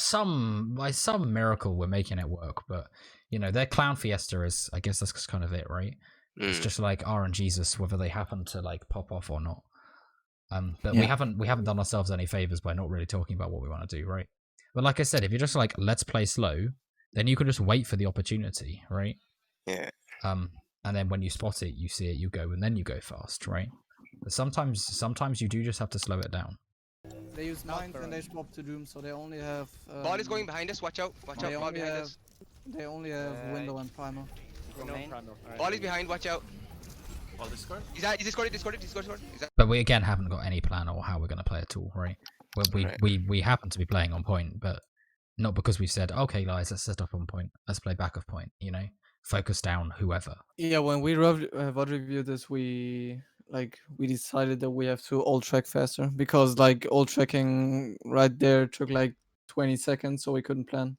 Speaker 2: miracle, we're making it work, but you know, their clown fiesta is, I guess that's kind of it, right? It's just like RNGesus, whether they happen to like pop off or not. But we haven't done ourselves any favors by not really talking about what we want to do, right? But like I said, if you're just like, let's play slow, then you can just wait for the opportunity, right?
Speaker 8: Yeah.
Speaker 2: And then when you spot it, you see it, you go, and then you go fast, right? But sometimes you do just have to slow it down.
Speaker 5: They use ninth and they swap to Doom, so they only have.
Speaker 1: Ball is going behind us. Watch out! Watch out! Ball behind us.
Speaker 5: They only have window and primer.
Speaker 1: Ball is behind. Watch out!
Speaker 9: Ball discord.
Speaker 1: He's discorded.
Speaker 2: But we again haven't got any plan or how we're going to play at all, right? We happen to be playing on point, but not because we said, okay, guys, let's set up on point. Let's play back of point. You know, focus down whoever.
Speaker 5: Yeah, when we VOD reviewed this, we decided that we have to ult track faster because like ult tracking right there took like 20 seconds, so we couldn't plan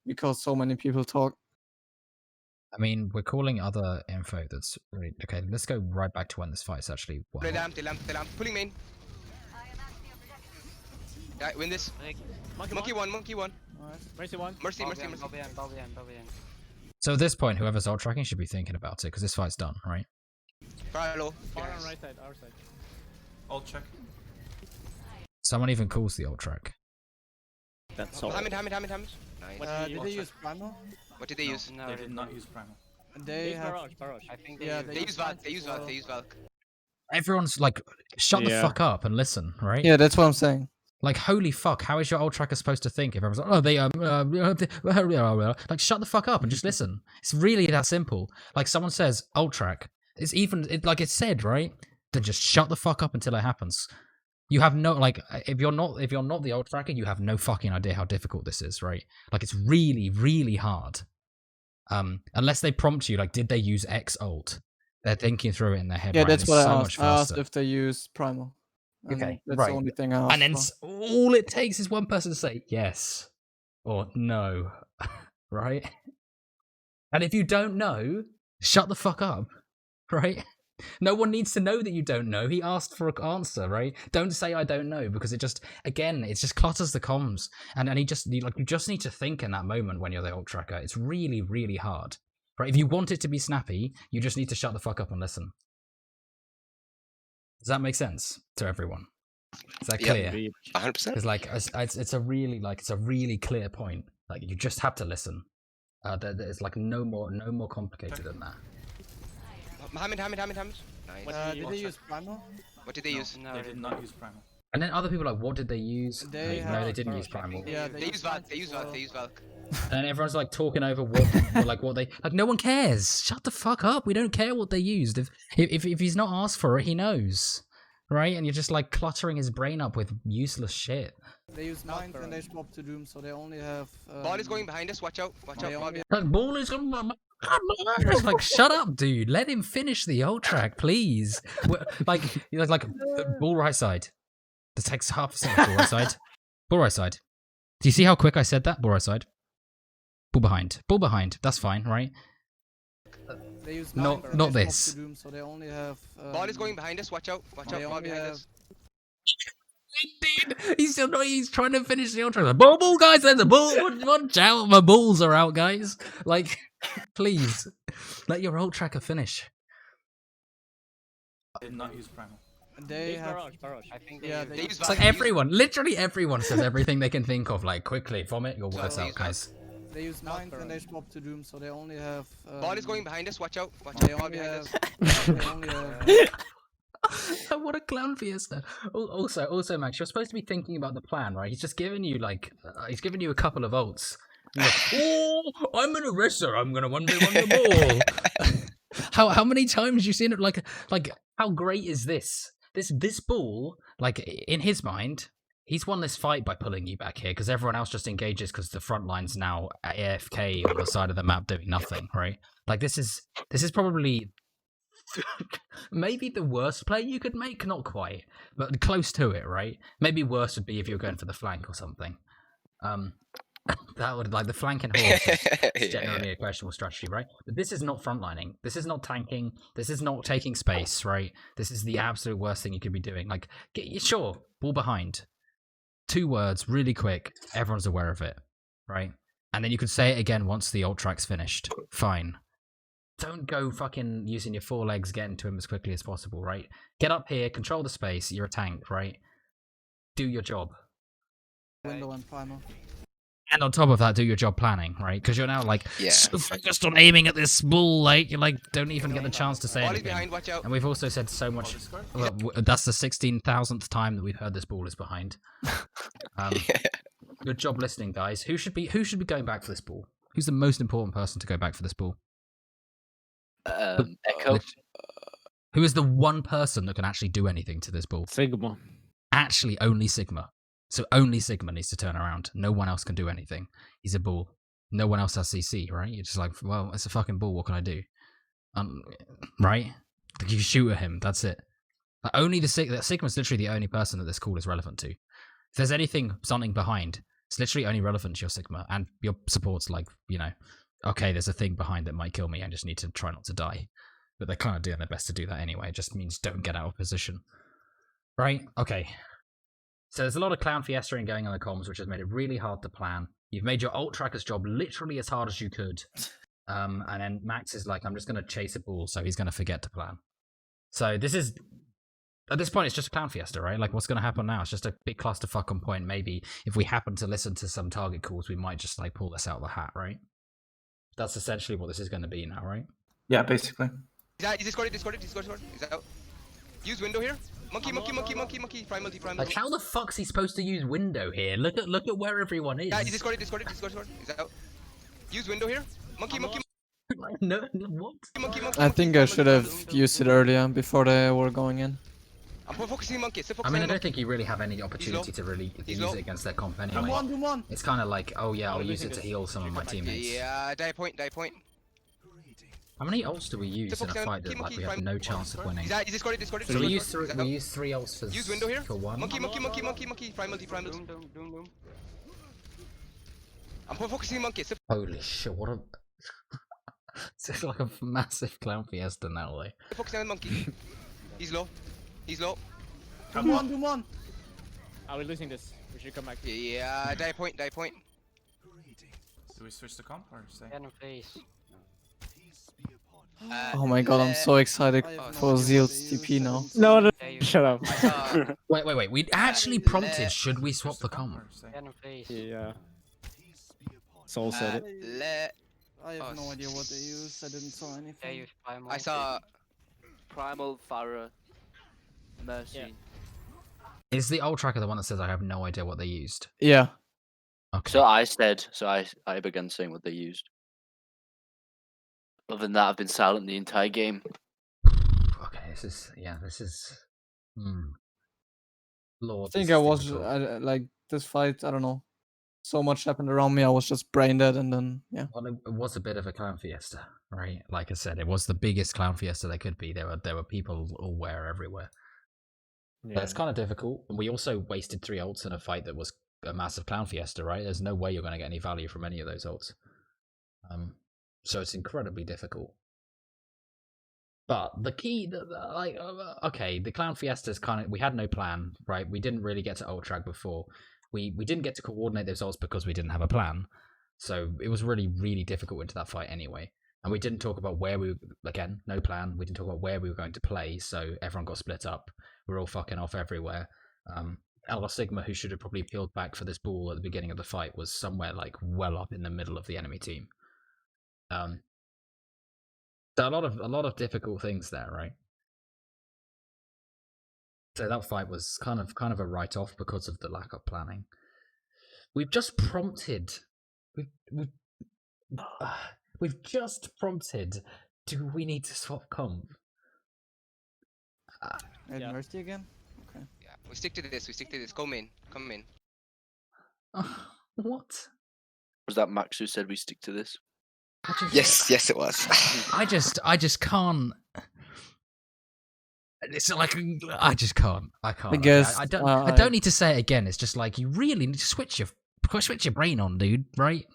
Speaker 5: because so many people talk.
Speaker 2: I mean, we're calling other info that's really okay. Let's go right back to when this fight's actually won.
Speaker 1: Play lamp. Pulling main. Yeah, win this. Monkey one.
Speaker 4: Mercy one.
Speaker 1: Mercy.
Speaker 7: Ball behind.
Speaker 2: So at this point, whoever's ult tracking should be thinking about it because this fight's done, right?
Speaker 1: Fire low.
Speaker 4: Far on right side, our side.
Speaker 9: Ult check.
Speaker 2: Someone even calls the ult track.
Speaker 4: That's all.
Speaker 1: Hamid. Nice.
Speaker 5: Did they use primer?
Speaker 1: What did they use?
Speaker 7: No,
Speaker 9: They did not use primal.
Speaker 5: They have.
Speaker 4: Barrage.
Speaker 7: I think
Speaker 5: Yeah,
Speaker 1: They use Valk.
Speaker 2: Everyone's like, shut the
Speaker 4: Yeah.
Speaker 2: fuck up and listen, right?
Speaker 5: Yeah, that's what I'm saying.
Speaker 2: Like, holy fuck, how is your ult tracker supposed to think if everyone's like, oh, they, like, shut the fuck up and just listen. It's really that simple. Like, someone says, ult track, like it's said, right? Then just shut the fuck up until it happens. You have no, like, if you're not the ult tracker, you have no fucking idea how difficult this is, right? Like, it's really, really hard. Unless they prompt you, like, did they use X ult? They're thinking through it in their head,
Speaker 5: Yeah,
Speaker 2: right?
Speaker 5: that's
Speaker 2: It's
Speaker 5: what
Speaker 2: so
Speaker 5: I
Speaker 2: much
Speaker 5: asked. I asked
Speaker 2: faster.
Speaker 5: if they use primal. And
Speaker 2: Okay,
Speaker 5: that's
Speaker 2: right.
Speaker 5: the only thing I asked.
Speaker 2: And then
Speaker 5: for.
Speaker 2: all it takes is one person to say yes or no, right? And if you don't know, shut the fuck up, right? No one needs to know that you don't know. He asked for an answer, right? Don't say I don't know because it just clutters the comms. And you just need to think in that moment when you're the ult tracker. It's really, really hard, right? If you want it to be snappy, you just need to shut the fuck up and listen. Does that make sense to everyone? Is that clear?
Speaker 8: 100%.
Speaker 2: Because like it's a really clear point. Like you just have to listen. There's like no more complicated than that.
Speaker 1: Hamid. Nice.
Speaker 5: Did they use primal?
Speaker 1: What did they use?
Speaker 7: No,
Speaker 9: They did not use primal.
Speaker 2: And then other people are like, what did they use?
Speaker 5: They
Speaker 2: no, they
Speaker 5: have
Speaker 2: didn't use
Speaker 4: Barrage, I
Speaker 2: primal.
Speaker 5: Yeah,
Speaker 1: They use Valk.
Speaker 2: And everyone's like talking over what they like. No one cares. Shut the fuck up. We don't care what they used. If he's not asked for it, he knows, right? And you're just like cluttering his brain up with useless shit.
Speaker 5: They use ninth and they swap to Doom, so they only have.
Speaker 1: Ball is going behind us. Watch out!
Speaker 5: They
Speaker 1: Ball
Speaker 5: only
Speaker 2: Like ball is it's like shut up, dude. Let him finish the ult track, please. Like ball right side. This takes half a second. Ball right side. Ball right side. Do you see how quick I said that? Ball right side. Ball behind. Ball behind. That's fine, right?
Speaker 5: They use
Speaker 2: Not-
Speaker 5: ninth and
Speaker 2: not
Speaker 5: they swap
Speaker 2: this.
Speaker 5: to Doom, so they only have.
Speaker 1: Ball is going behind us. Watch out!
Speaker 5: They
Speaker 1: Ball
Speaker 5: only
Speaker 1: behind
Speaker 5: have.
Speaker 1: us.
Speaker 2: He's still not. He's trying to finish the ult track. Ball, guys. There's a ball. Watch out! My balls are out, guys. Like, please let your ult tracker finish.
Speaker 9: Did not use primal.
Speaker 5: They have.
Speaker 4: barrage.
Speaker 6: I think
Speaker 5: Yeah,
Speaker 6: they
Speaker 5: they
Speaker 6: use
Speaker 5: use
Speaker 2: It's like everyone, literally everyone says everything they can think of. Like, quickly, vomit your words
Speaker 1: So
Speaker 2: out,
Speaker 1: these
Speaker 2: guys.
Speaker 5: They use mines and they swap to doom, so they only have.
Speaker 1: Ball is going behind us. Watch out. Watch
Speaker 5: They
Speaker 1: out. Ball
Speaker 5: only
Speaker 1: behind
Speaker 5: have.
Speaker 1: us.
Speaker 5: They only have.
Speaker 2: What a clown fiesta. Also, Max, you're supposed to be thinking about the plan, right? He's just given you he's given you a couple of ults. You're like, oh, I'm an arrestor. I'm gonna 1v1 the ball. How many times you seen it? Like how great is this? This ball, like in his mind, he's won this fight by pulling you back here because everyone else just engages because the front line's now AFK on the side of the map doing nothing, right? Like this is probably maybe the worst play you could make, not quite, but close to it, right? Maybe worse would be if you were going for the flank or something. That would, like, the flank and horse is generally a questionable strategy, right? But this is not frontlining. This is not tanking. This is not taking space, right? This is the absolute worst thing you could be doing. Like, sure, ball behind. 2 words, really quick. Everyone's aware of it, right? And then you could say it again once the ult track's finished. Fine. Don't go fucking using your 4 legs getting to him as quickly as possible, right? Get up here, control the space. You're a tank, right? Do your job.
Speaker 5: Window and primal.
Speaker 2: And on top of that, do your job planning, right? Because you're now like so focused on aiming at this ball, like you don't even get the chance to say
Speaker 1: Ball is
Speaker 2: anything.
Speaker 1: behind. Watch out.
Speaker 2: And we've also said so much. Well, that's the 16,000th time that we've heard this ball is behind. Good job listening, guys. Who should be going back for this ball? Who's the most important person to go back for this ball?
Speaker 6: Echo.
Speaker 2: Who is the one person that can actually do anything to this ball?
Speaker 4: Sigma.
Speaker 2: Actually, only Sigma. So only Sigma needs to turn around. No one else can do anything. He's a ball. No one else has CC, right? You're just like, well, it's a fucking ball. What can I do? Right? You shoot at him. That's it. Like, only Sigma's literally the only person that this call is relevant to. If there's something behind, it's literally only relevant to your Sigma, and your support's like, okay, there's a thing behind that might kill me. I just need to try not to die. But they're kind of doing their best to do that anyway. It just means don't get out of position. Right? Okay. So there's a lot of clown fiestaing going on in the comms, which has made it really hard to plan. You've made your ult tracker's job literally as hard as you could. And then Max is like, I'm just going to chase a ball, so he's going to forget to plan. So this is, at this point, it's just a clown fiesta, right? Like, what's going to happen now? It's just a big clusterfuck on point. Maybe if we happen to listen to some target calls, we might just like pull this out of the hat, right? That's essentially what this is going to be now, right?
Speaker 3: Yeah, basically.
Speaker 1: He's discorded. He's out. Use window here. Monkey. Primal.
Speaker 2: Like, how the fuck's he supposed to use window here? Look at where everyone is.
Speaker 1: Yeah, he's discorded. He's out. Use window here. Monkey.
Speaker 2: No, what?
Speaker 1: Monkey.
Speaker 5: I think I should have used it earlier before they were going in.
Speaker 1: I'm focusing monkey.
Speaker 2: I mean, I don't think you really have any opportunity to really use
Speaker 1: low.
Speaker 2: it against their comp anyway.
Speaker 5: Doom one.
Speaker 2: It's kind of like, oh yeah, I'll use it to heal some of my teammates.
Speaker 1: Yeah, die point.
Speaker 2: How many ults do we use in a fight that like we have no chance of winning?
Speaker 1: He's discorded.
Speaker 2: So we use 3 ults for
Speaker 1: Use window here.
Speaker 2: for 1.
Speaker 1: Monkey. Primal.
Speaker 6: Doom.
Speaker 1: I'm focusing monkey.
Speaker 2: Holy shit! What a it's like a massive clown fiesta now, like.
Speaker 1: Focusing on monkey. He's low.
Speaker 5: Doom one.
Speaker 4: Are we losing this? We should come back.
Speaker 1: Yeah, die point.
Speaker 9: Do we switch the comp or stay?
Speaker 6: Cannon face.
Speaker 5: Oh my god, I'm so excited for Zeal's TP now.
Speaker 4: No,
Speaker 6: Yeah, you
Speaker 4: shut up.
Speaker 2: Wait. We actually prompted. Should we swap the comp?
Speaker 9: Or stay?
Speaker 6: Cannon face.
Speaker 4: Yeah. Soul said it.
Speaker 5: I have no
Speaker 1: Oh,
Speaker 5: idea what they used. I didn't saw
Speaker 6: Yeah,
Speaker 5: anything.
Speaker 6: use primal.
Speaker 1: I saw.
Speaker 6: primal, Farah, Mercy.
Speaker 4: Yeah.
Speaker 2: Is the ult tracker the one that says I have no idea what they used?
Speaker 5: Yeah.
Speaker 2: Okay.
Speaker 6: So I began saying what they used. Other than that, I've been silent the entire game.
Speaker 2: Okay, this is. Lord.
Speaker 5: I think
Speaker 2: this
Speaker 5: I
Speaker 2: is
Speaker 5: was
Speaker 2: difficult.
Speaker 5: like this fight. I don't know. So much happened around me. I was just brain dead, and then yeah.
Speaker 2: Well, it was a bit of a clown fiesta, right? Like I said, it was the biggest clown fiesta there could be. There were people all everywhere. But it's kind of difficult. And we also wasted 3 ults in a fight that was a massive clown fiesta, right? There's no way you're going to get any value from any of those ults. So it's incredibly difficult. But the key, okay, the clown fiesta is kind of, we had no plan, right? We didn't really get to ult track before. We didn't get to coordinate those ults because we didn't have a plan. So it was really, really difficult into that fight anyway. And we didn't talk about where again, no plan. We didn't talk about where we were going to play, so everyone got split up. We're all fucking off everywhere. Alpha Sigma, who should have probably peeled back for this ball at the beginning of the fight, was somewhere like well up in the middle of the enemy team. So a lot of difficult things there, right? So that fight was kind of a write-off because of the lack of planning. We've just prompted. We've just prompted. Do we need to swap comp?
Speaker 5: Ed
Speaker 4: Yeah.
Speaker 5: Mercy again? Okay.
Speaker 8: Yeah, we stick to this. We stick to this. Come in. Come in.
Speaker 2: What?
Speaker 6: Was that Max who said we stick to this?
Speaker 8: Yes, it was.
Speaker 2: I just can't. It's like I just can't. I can't.
Speaker 5: I guess
Speaker 2: I don't need to say it again. It's just like you really need to switch your brain on, dude. Right?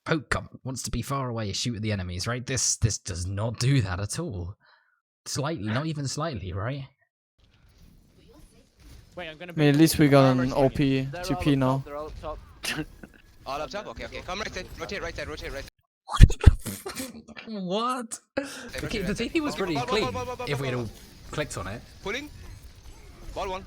Speaker 2: Poke comp wants to be far away, shoot at the enemies. Right? This does not do that at all. Slightly, not even slightly. Right?
Speaker 4: Wait, I'm gonna.
Speaker 5: I mean, at least we got an
Speaker 6: Armor's
Speaker 5: OP
Speaker 6: They're all
Speaker 5: TP
Speaker 6: up
Speaker 5: now.
Speaker 6: top, they're all up top.
Speaker 8: All up top. Okay. Come right side. Rotate right side. Rotate right side.
Speaker 2: What?
Speaker 8: Okay,
Speaker 2: The TP was pretty
Speaker 8: Ball,
Speaker 2: clean
Speaker 8: ball,
Speaker 2: if we'd
Speaker 8: ball.
Speaker 2: all clicked on it.
Speaker 8: Pulling. Ball one.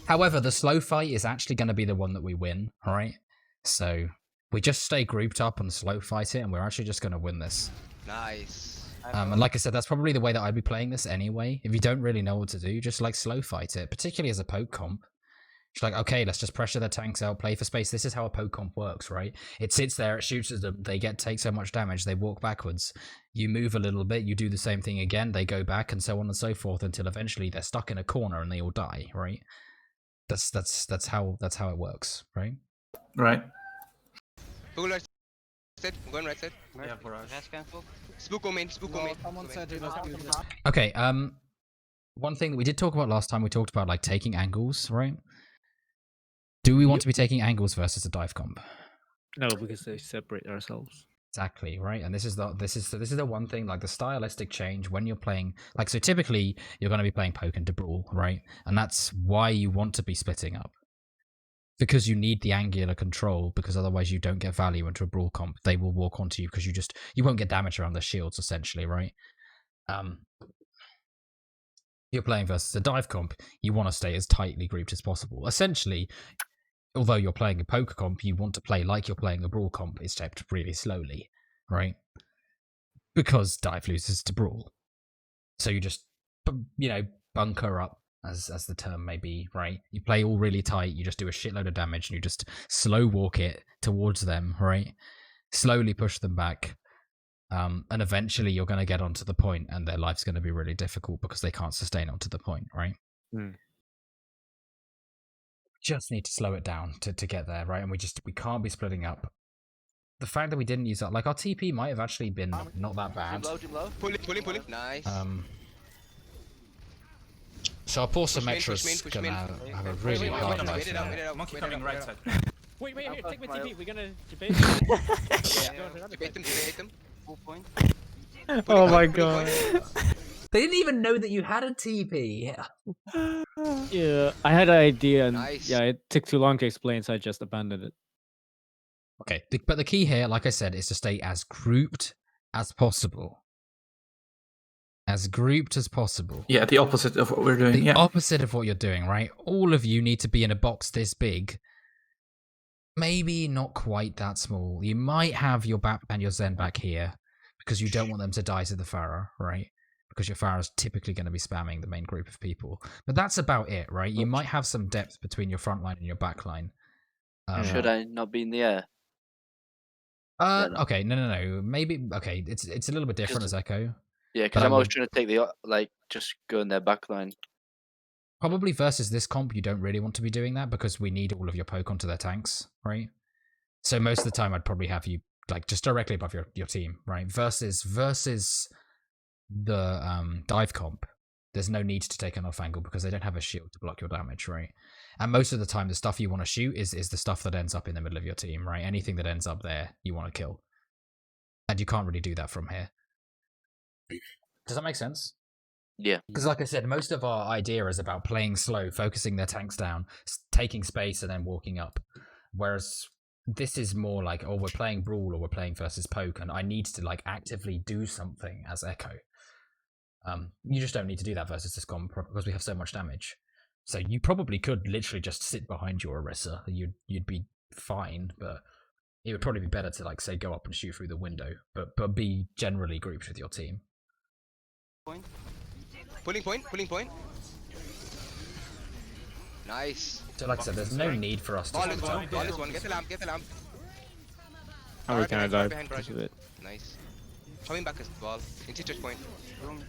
Speaker 2: However, the slow fight is actually going to be the one that we win, alright? So, we just stay grouped up and slow fight it, and we're actually just going to win this.
Speaker 8: Nice.
Speaker 2: And like I said, that's probably the way that I'd be playing this anyway. If you don't really know what to do, just like slow fight it, particularly as a poke comp. It's like, okay, let's just pressure the tanks out, play for space. This is how a poke comp works, right? It sits there, it shoots at them, they take so much damage, they walk backwards. You move a little bit, you do the same thing again, they go back, and so on and so forth until eventually they're stuck in a corner and they all die, right? That's how it works, right?
Speaker 3: Right.
Speaker 8: Pull right side. I'm going right side.
Speaker 9: Yeah, barrage.
Speaker 7: Res cancel.
Speaker 8: Spook go main. Spook go main.
Speaker 5: Someone said he was doing this.
Speaker 2: Okay, one thing that we did talk about last time, we talked about like taking angles, right? Do we want to be taking angles versus a dive comp?
Speaker 4: No, because they separate ourselves.
Speaker 2: Exactly, right? And this is the one thing, like the stylistic change when you're playing, like, so typically you're going to be playing poke into brawl, right? And that's why you want to be splitting up. Because you need the angular control, because otherwise you don't get value into a brawl comp. They will walk onto you because you won't get damage around their shields, essentially, right? You're playing versus a dive comp, you want to stay as tightly grouped as possible. Essentially, although you're playing a poker comp, you want to play like you're playing a brawl comp, except really slowly, right? Because dive loses to brawl. So you just, bunker up, as the term may be, right? You play all really tight, you just do a shitload of damage, and you just slow walk it towards them, right? Slowly push them back. And eventually you're going to get onto the point, and their life's going to be really difficult because they can't sustain onto the point, right? Just need to slow it down to get there, right? And we can't be splitting up. The fact that we didn't use that, like, our TP might have actually been not that bad.
Speaker 6: Team low.
Speaker 8: Pulling. Nice.
Speaker 2: So our poor
Speaker 8: Push main,
Speaker 2: Symmetra's
Speaker 8: push
Speaker 2: gonna
Speaker 8: main.
Speaker 2: have a really
Speaker 9: wait,
Speaker 2: hard
Speaker 9: wait,
Speaker 2: life
Speaker 8: Wait it out.
Speaker 2: now.
Speaker 8: Wait it out.
Speaker 9: Monkey
Speaker 8: Wait it
Speaker 9: coming
Speaker 8: out,
Speaker 9: right
Speaker 8: wait
Speaker 9: side.
Speaker 8: it out.
Speaker 4: Wait, here,
Speaker 6: I'll
Speaker 4: take my
Speaker 6: touch my
Speaker 4: TP. We're gonna debate.
Speaker 8: Debate them.
Speaker 7: Full point.
Speaker 5: Oh my god.
Speaker 2: They didn't even know that you had a TP.
Speaker 4: Yeah, I had an idea, and
Speaker 8: Nice.
Speaker 4: yeah, it took too long to explain, so I just abandoned it.
Speaker 2: Okay, but the key here, like I said, is to stay as grouped as possible. As grouped as possible.
Speaker 3: Yeah, the opposite of what we're doing.
Speaker 2: The
Speaker 3: Yeah.
Speaker 2: opposite of what you're doing, right? All of you need to be in a box this big. Maybe not quite that small. You might have your Bap and your Zen back here because you don't want them to die to the Pharah, right? Because your Pharah's typically going to be spamming the main group of people. But that's about it, right? You might have some depth between your front line and your back line.
Speaker 6: Should I not be in the air?
Speaker 2: Okay, no. Maybe, okay, it's a little bit different as Echo.
Speaker 6: Yeah, because I'm always trying to take the just go in their back line.
Speaker 2: Probably versus this comp, you don't really want to be doing that because we need all of your poke onto their tanks, right? So most of the time, I'd probably have you like just directly above your team, right? Versus the dive comp, there's no need to take an off angle because they don't have a shield to block your damage, right? And most of the time, the stuff you want to shoot is the stuff that ends up in the middle of your team, right? Anything that ends up there, you want to kill, and you can't really do that from here. Does that make sense?
Speaker 6: Yeah.
Speaker 2: Because like I said, most of our idea is about playing slow, focusing their tanks down, taking space, and then walking up. Whereas this is more like, oh, we're playing Brawl or we're playing versus Poke, and I need to like actively do something as Echo. You just don't need to do that versus this comp because we have so much damage. So you probably could literally just sit behind your Orisa. You'd be fine, but it would probably be better to like say go up and shoot through the window, but be generally grouped with your team.
Speaker 7: Point.
Speaker 1: Pulling point. Nice.
Speaker 2: So like I said, there's no need for us to.
Speaker 1: Ball is one. Get the lamp.
Speaker 4: How we
Speaker 1: Alright,
Speaker 4: can I
Speaker 1: behind
Speaker 4: dive
Speaker 1: behind
Speaker 4: because of it?
Speaker 1: Nice. Coming back is the ball. Into touch point.
Speaker 7: Room.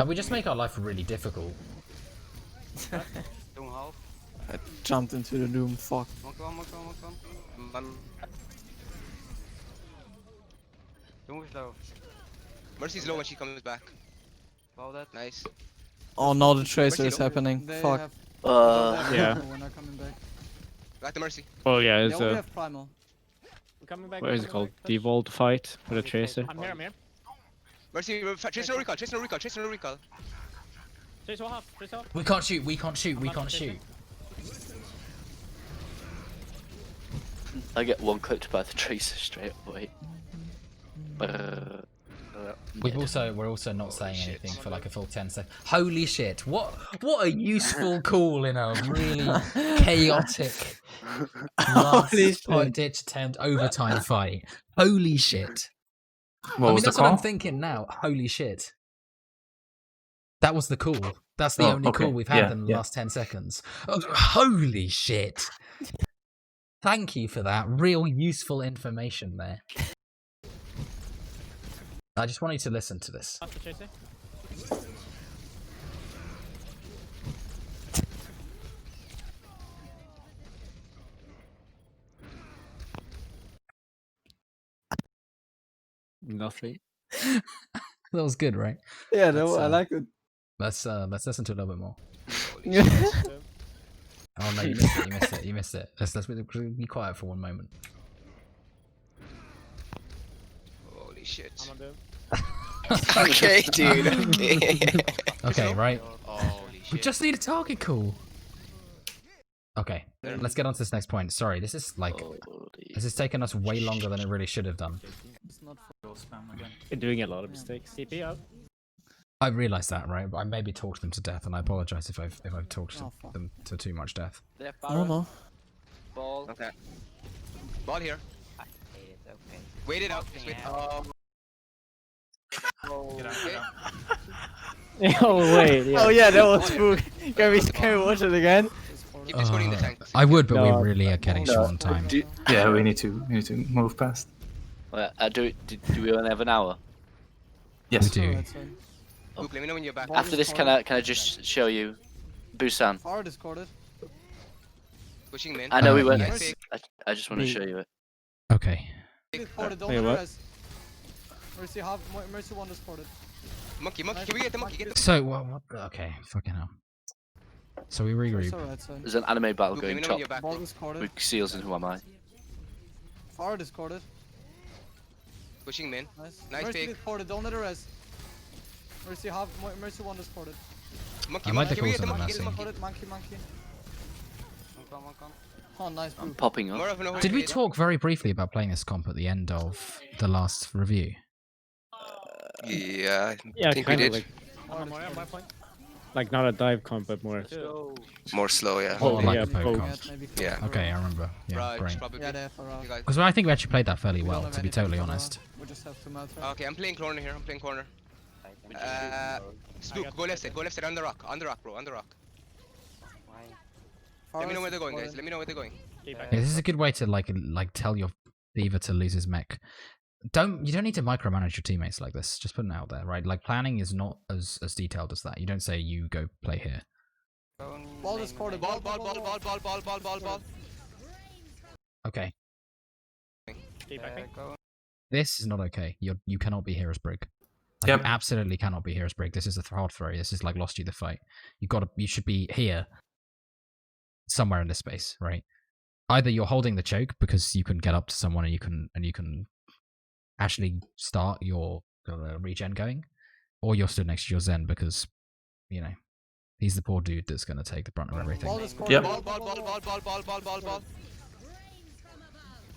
Speaker 2: We just make our life really difficult.
Speaker 7: Doom half.
Speaker 5: I jumped into the doom. Fuck.
Speaker 7: One come. Doom is low.
Speaker 1: Mercy's low when she comes back.
Speaker 7: Follow that.
Speaker 1: Nice.
Speaker 5: Oh no, the tracer
Speaker 1: Mercy
Speaker 5: is
Speaker 1: low.
Speaker 5: happening. Fuck.
Speaker 4: Yeah.
Speaker 5: We're not coming back.
Speaker 1: Back to Mercy.
Speaker 4: Oh yeah, it's
Speaker 5: Yeah, we
Speaker 4: a
Speaker 5: have primal.
Speaker 4: what is it called? Devolved fight for the Tracer.
Speaker 10: I'm here.
Speaker 1: Mercy, chase no recall.
Speaker 10: Chase one half. Chase half.
Speaker 2: We can't shoot.
Speaker 6: I get one clipped by the Tracer straight away.
Speaker 2: We're also not saying
Speaker 1: shit.
Speaker 2: anything for like a full 10 seconds. Holy shit! What a useful call in a really chaotic last ditch attempt overtime fight. Holy shit!
Speaker 3: What was the
Speaker 2: that's what I'm
Speaker 3: call?
Speaker 2: thinking now. Holy shit! That was the call. That's the
Speaker 3: Oh,
Speaker 2: only
Speaker 3: okay.
Speaker 2: call we've had
Speaker 3: Yeah,
Speaker 2: in the
Speaker 3: yeah.
Speaker 2: last 10 seconds. Oh, holy shit! Thank you for that. Real useful information there. I just want you to listen to this.
Speaker 10: After Chaser.
Speaker 4: Nothing.
Speaker 2: That was good, right?
Speaker 5: Yeah,
Speaker 2: That's,
Speaker 5: I like it.
Speaker 2: Let's listen to it a little bit more.
Speaker 1: Holy shit.
Speaker 2: Oh no, you missed it. Let's be quiet for one moment.
Speaker 1: Holy shit.
Speaker 10: I'm on Doom.
Speaker 8: Okay, dude. Okay.
Speaker 2: Okay, right.
Speaker 1: Holy shit.
Speaker 2: We just need a target call. Okay, let's get on to this next point. Sorry, this is like this has taken us way longer than it really should have done.
Speaker 5: It's not
Speaker 9: Go spam again.
Speaker 4: Been doing a lot of mistakes.
Speaker 10: TP out.
Speaker 2: I realised that, right? I maybe talked them to death, and I apologise if I've talked
Speaker 5: Oh, fuck.
Speaker 2: them to too much death.
Speaker 6: They have
Speaker 5: I don't
Speaker 6: Baron.
Speaker 5: know.
Speaker 6: Ball.
Speaker 1: Okay. Ball here.
Speaker 7: Okay.
Speaker 1: Wait it out. Just wait.
Speaker 9: Get out.
Speaker 4: Oh wait. Yeah.
Speaker 5: Oh yeah, that was spook. Can we watch it again?
Speaker 1: Keep discording the tank.
Speaker 2: I would, but
Speaker 4: No,
Speaker 2: we really are getting
Speaker 5: no.
Speaker 2: short on time.
Speaker 3: Yeah, we need to move past.
Speaker 6: Do we only have an hour?
Speaker 2: We
Speaker 3: Yes.
Speaker 2: do.
Speaker 5: Alright, so
Speaker 1: Luke, let me know when you're back.
Speaker 5: Ball
Speaker 6: After this, can I just show you Busan?
Speaker 5: far discorded.
Speaker 1: Pushing min.
Speaker 6: I know we
Speaker 2: Alright,
Speaker 6: went.
Speaker 1: yes.
Speaker 6: I just want to
Speaker 4: Me.
Speaker 6: show you it.
Speaker 2: Okay.
Speaker 5: Discorded, don't
Speaker 4: wait,
Speaker 5: let
Speaker 4: what?
Speaker 5: it rest. Mercy half, Mercy one discorded.
Speaker 1: Monkey. Can we get the monkey? Get the
Speaker 2: So what? Okay, fucking hell. So we
Speaker 5: It's
Speaker 2: regroup.
Speaker 5: alright, so.
Speaker 6: There's an anime battle
Speaker 1: Luke, let me
Speaker 6: going
Speaker 1: know when
Speaker 6: top
Speaker 1: you're back.
Speaker 5: Ball
Speaker 1: Bro.
Speaker 5: discorded.
Speaker 6: with Seals and Who Am I?
Speaker 5: Far discorded.
Speaker 1: Pushing min.
Speaker 5: Nice.
Speaker 1: Nice
Speaker 5: Mercy
Speaker 1: pick.
Speaker 5: discorded, don't let it rest. Mercy half, Mercy one discorded.
Speaker 1: Monkey.
Speaker 2: I might
Speaker 1: Can we get the
Speaker 2: call
Speaker 1: monkey?
Speaker 2: someone
Speaker 1: Get the
Speaker 2: messy.
Speaker 1: monkey.
Speaker 5: Monkey.
Speaker 7: One come.
Speaker 5: Oh, nice
Speaker 6: I'm
Speaker 5: move.
Speaker 6: popping
Speaker 1: More
Speaker 6: up.
Speaker 1: of no.
Speaker 2: Did we talk very briefly about playing this comp at the end of the last review?
Speaker 8: Yeah,
Speaker 4: Yeah,
Speaker 8: I think we
Speaker 4: kind of
Speaker 8: did.
Speaker 4: like
Speaker 10: I'm on my point.
Speaker 4: like not a dive comp, but more.
Speaker 8: More slow, yeah.
Speaker 2: Or like
Speaker 4: yeah,
Speaker 2: a poke
Speaker 4: both.
Speaker 2: comp?
Speaker 8: Yeah.
Speaker 2: Okay, I remember. Yeah,
Speaker 1: Right,
Speaker 2: great.
Speaker 1: probably.
Speaker 5: Yeah, they have a
Speaker 1: You guys.
Speaker 2: Because I think we actually played that fairly
Speaker 5: We don't
Speaker 2: well,
Speaker 5: have
Speaker 2: to be
Speaker 5: anything
Speaker 2: totally
Speaker 5: for now.
Speaker 2: honest.
Speaker 5: We just have to melt
Speaker 1: Okay, I'm playing corner here. I'm playing corner. Spook, go left side on the rock, bro, on the rock. Let me know where they're going, guys. Let me know where they're going.
Speaker 10: Keep back.
Speaker 2: Yeah, this is a good way to like tell your Diva to lose his mech. You don't need to micromanage your teammates like this. Just put it out there, right? Like planning is not as detailed as that. You don't say you go play here.
Speaker 5: Ball discorded.
Speaker 1: Ball.
Speaker 2: Okay,
Speaker 10: Keep back.
Speaker 2: this is not okay. You cannot be here as Brig. Like,
Speaker 3: Yep.
Speaker 2: You absolutely cannot be here as Brig. This is a hard throw. This is like lost you the fight. You should be here somewhere in this space, right? Either you're holding the choke because you can get up to someone and you can actually start your regen going, or you're stood next to your Zen because he's the poor dude that's going to take the brunt of everything.
Speaker 5: Ball discorded.
Speaker 3: Yep.
Speaker 1: Ball.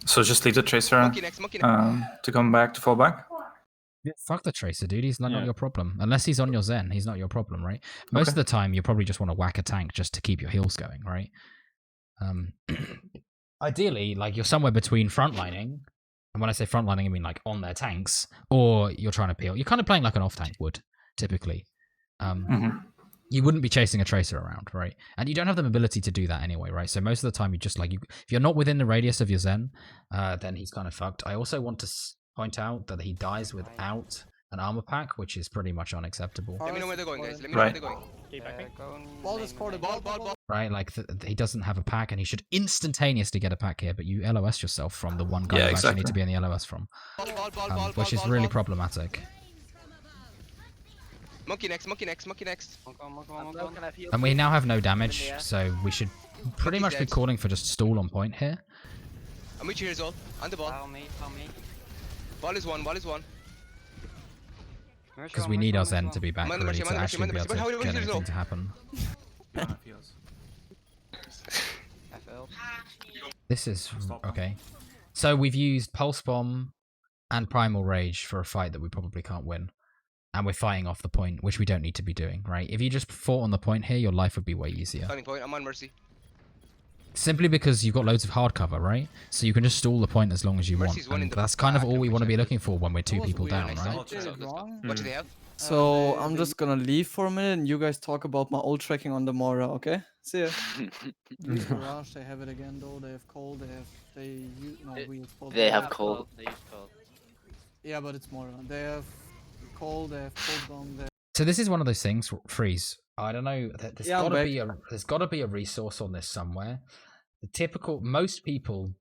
Speaker 3: So just leave the Tracer
Speaker 1: Monkey next, monkey next.
Speaker 3: to come back, to fall back?
Speaker 2: Yeah, fuck the Tracer, dude. He's not
Speaker 4: Yeah.
Speaker 2: your problem. Unless he's on your Zen, he's not your problem, right? Most of the time, you probably just want to whack a tank just to keep your heals going, right? Ideally, like you're somewhere between frontlining, and when I say frontlining, I mean like on their tanks, or you're trying to peel. You're kind of playing like an off-tank would, typically. You wouldn't be chasing a Tracer around, right? And you don't have the ability to do that anyway, right? So most of the time, you just like if you're not within the radius of your Zen, then he's kind of fucked. I also want to point out that he dies without an armor pack, which is pretty much unacceptable.
Speaker 1: Let me know where they're going, guys. Let me know where they're going.
Speaker 10: Keep back.
Speaker 5: Ball is corded. Ball.
Speaker 2: Right, like he doesn't have a pack, and he should instantaneously get a pack here. But you LOS yourself from the one guy you actually need to be in the LOS from, which is really problematic.
Speaker 1: Monkey next, monkey next, monkey next.
Speaker 2: And we now have no damage, so we should pretty much be calling for just stall on point here.
Speaker 1: I'm with you here, Zol. On the ball.
Speaker 7: Follow me.
Speaker 1: Ball is one.
Speaker 2: Because we need our Zen to be back
Speaker 1: Mind the
Speaker 2: really
Speaker 1: mercy,
Speaker 2: to
Speaker 1: mind the
Speaker 2: actually be
Speaker 1: mercy,
Speaker 2: able
Speaker 1: mind the
Speaker 2: to
Speaker 1: mercy.
Speaker 2: get
Speaker 1: How do we
Speaker 2: anything
Speaker 1: do
Speaker 2: to
Speaker 1: this
Speaker 2: happen.
Speaker 9: Mana feels.
Speaker 2: This is okay. So we've used Pulse Bomb and Primal Rage for a fight that we probably can't win. And we're fighting off the point, which we don't need to be doing, right? If you just fought on the point here, your life would be way easier.
Speaker 1: Starting point. I'm on mercy.
Speaker 2: Simply because you've got loads of hard cover, right? So you can just stall the point as long as you
Speaker 1: Mercy's
Speaker 2: want.
Speaker 1: one in
Speaker 2: And
Speaker 1: the
Speaker 2: that's kind of
Speaker 1: back,
Speaker 2: all we want to be
Speaker 1: 100%.
Speaker 2: looking for when we're two people down,
Speaker 1: Nice.
Speaker 2: right?
Speaker 1: Let's go. What do they have?
Speaker 5: So I'm just gonna leave for a minute, and you guys talk about my old tracking on the Mora, okay? See ya. Use Mirage, they have it again though. They have coal. We use coal.
Speaker 6: They have coal.
Speaker 5: Yeah, but it's Mora. They have coal. They have cold bomb.
Speaker 2: So this is one of those things, Freeze. I don't know.
Speaker 5: Yeah,
Speaker 2: There's got to be a resource on this somewhere. The typical most people's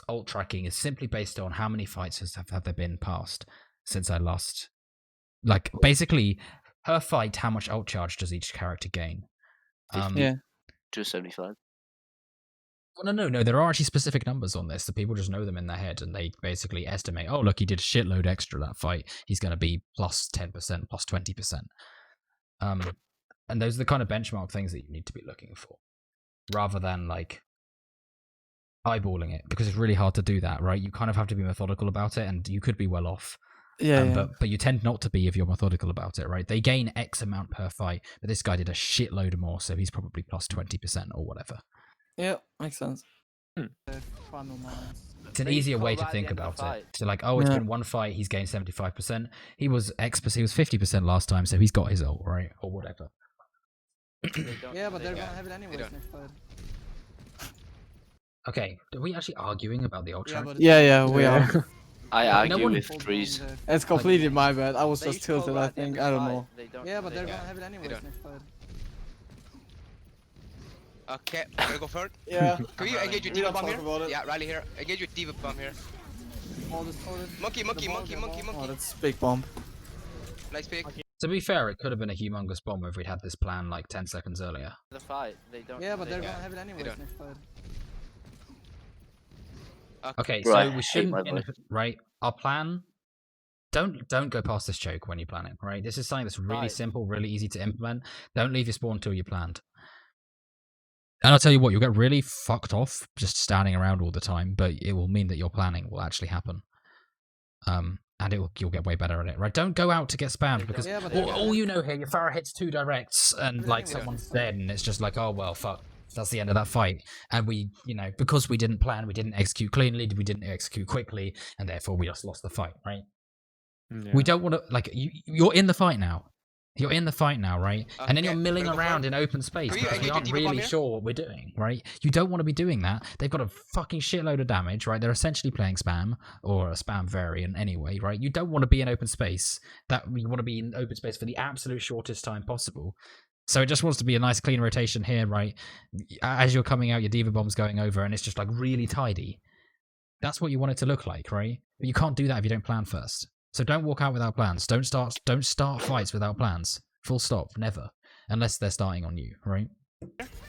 Speaker 2: ult tracking is simply based on how many fights have there been past since I lost. Like basically, per fight, how much ult charge does each character gain?
Speaker 5: Yeah.
Speaker 6: 275.
Speaker 2: Well, no. There are actually specific numbers on this. The people just know them in their head, and they basically estimate. Oh, look, he did a shitload extra that fight. He's going to be plus 10%, plus 20%. And those are the kind of benchmark things that you need to be looking for, rather than like eyeballing it, because it's really hard to do that, right? You kind of have to be methodical about it, and you could be well off. But you tend not to be if you're methodical about it, right? They gain X amount per fight, but this guy did a shitload more, so he's probably plus 20% or whatever.
Speaker 5: Yeah, makes sense.
Speaker 2: It's an easier way to think about it. So like, oh, it's been one fight, he's gained 75%. He was X%, he was 50% last time, so he's got his ult, right? Or whatever.
Speaker 5: Yeah, but they're gonna have it anyways next fight.
Speaker 2: Okay, are we actually arguing about the ult track?
Speaker 5: Yeah, we are.
Speaker 6: I argue
Speaker 2: one-
Speaker 6: with Freeze.
Speaker 5: It's completely my bad. I was
Speaker 6: They
Speaker 5: just
Speaker 6: each go
Speaker 5: tilted, I
Speaker 6: at the end
Speaker 5: think.
Speaker 6: of
Speaker 5: I
Speaker 6: the
Speaker 5: don't
Speaker 6: fight.
Speaker 5: know.
Speaker 6: They don't-
Speaker 5: Yeah, but
Speaker 6: they
Speaker 5: they're
Speaker 6: don't.
Speaker 5: gonna have it anyways
Speaker 1: don't.
Speaker 5: next fight.
Speaker 1: Okay, I'm gonna go forward.
Speaker 5: Yeah.
Speaker 1: Can you engage with
Speaker 5: We
Speaker 1: Diva
Speaker 5: don't
Speaker 1: Bomb
Speaker 5: talk
Speaker 1: here?
Speaker 5: about it.
Speaker 1: Yeah, rally here. Engage with Diva Bomb here.
Speaker 5: All this coded.
Speaker 1: Monkey.
Speaker 5: Oh, that's big bomb.
Speaker 1: Nice pick.
Speaker 2: To be fair, it could have been a humongous bomb if we'd had this plan like 10 seconds earlier.
Speaker 6: The fight. They don't.
Speaker 5: Yeah, but
Speaker 6: they
Speaker 5: they're
Speaker 6: don't.
Speaker 5: gonna have it anyways
Speaker 1: don't.
Speaker 5: next fight.
Speaker 2: Okay,
Speaker 6: Right,
Speaker 2: so we
Speaker 6: hate
Speaker 2: shouldn't,
Speaker 6: my voice.
Speaker 2: right? Our plan, don't go past this choke when you're planning, right? This is something that's really
Speaker 6: Right.
Speaker 2: simple, really easy to implement. Don't leave your spawn until you planned. And I'll tell you what, you'll get really fucked off just standing around all the time, but it will mean that your planning will actually happen. And you'll get way better at it, right? Don't go out to get spammed, because
Speaker 5: Yeah, but
Speaker 2: all you know here, your Pharah hits 2 directs and like
Speaker 5: Yeah.
Speaker 2: someone's dead, and it's just like, oh well, fuck. That's the end of that fight. And we, because we didn't plan, we didn't execute cleanly, we didn't execute quickly, and therefore we just lost the fight, right? We don't want to, like, you're in the fight now. You're in the fight now, right? And then you're
Speaker 1: Okay,
Speaker 2: milling
Speaker 1: we'll go
Speaker 2: around
Speaker 1: for it.
Speaker 2: in open space
Speaker 1: Can we
Speaker 2: because we
Speaker 1: engage
Speaker 2: aren't
Speaker 1: with Diva Bomb
Speaker 2: really
Speaker 1: here?
Speaker 2: sure what we're doing, right? You don't want to be doing that. They've got a fucking shitload of damage, right? They're essentially playing spam, or a spam variant anyway, right? You don't want to be in open space. You want to be in open space for the absolute shortest time possible. So it just wants to be a nice clean rotation here, right? As you're coming out, your Diva Bomb's going over, and it's just like really tidy. That's what you want it to look like, right? But you can't do that if you don't plan first. So don't walk out without plans. Don't start fights without plans. Full stop. Never. Unless they're starting on you, right?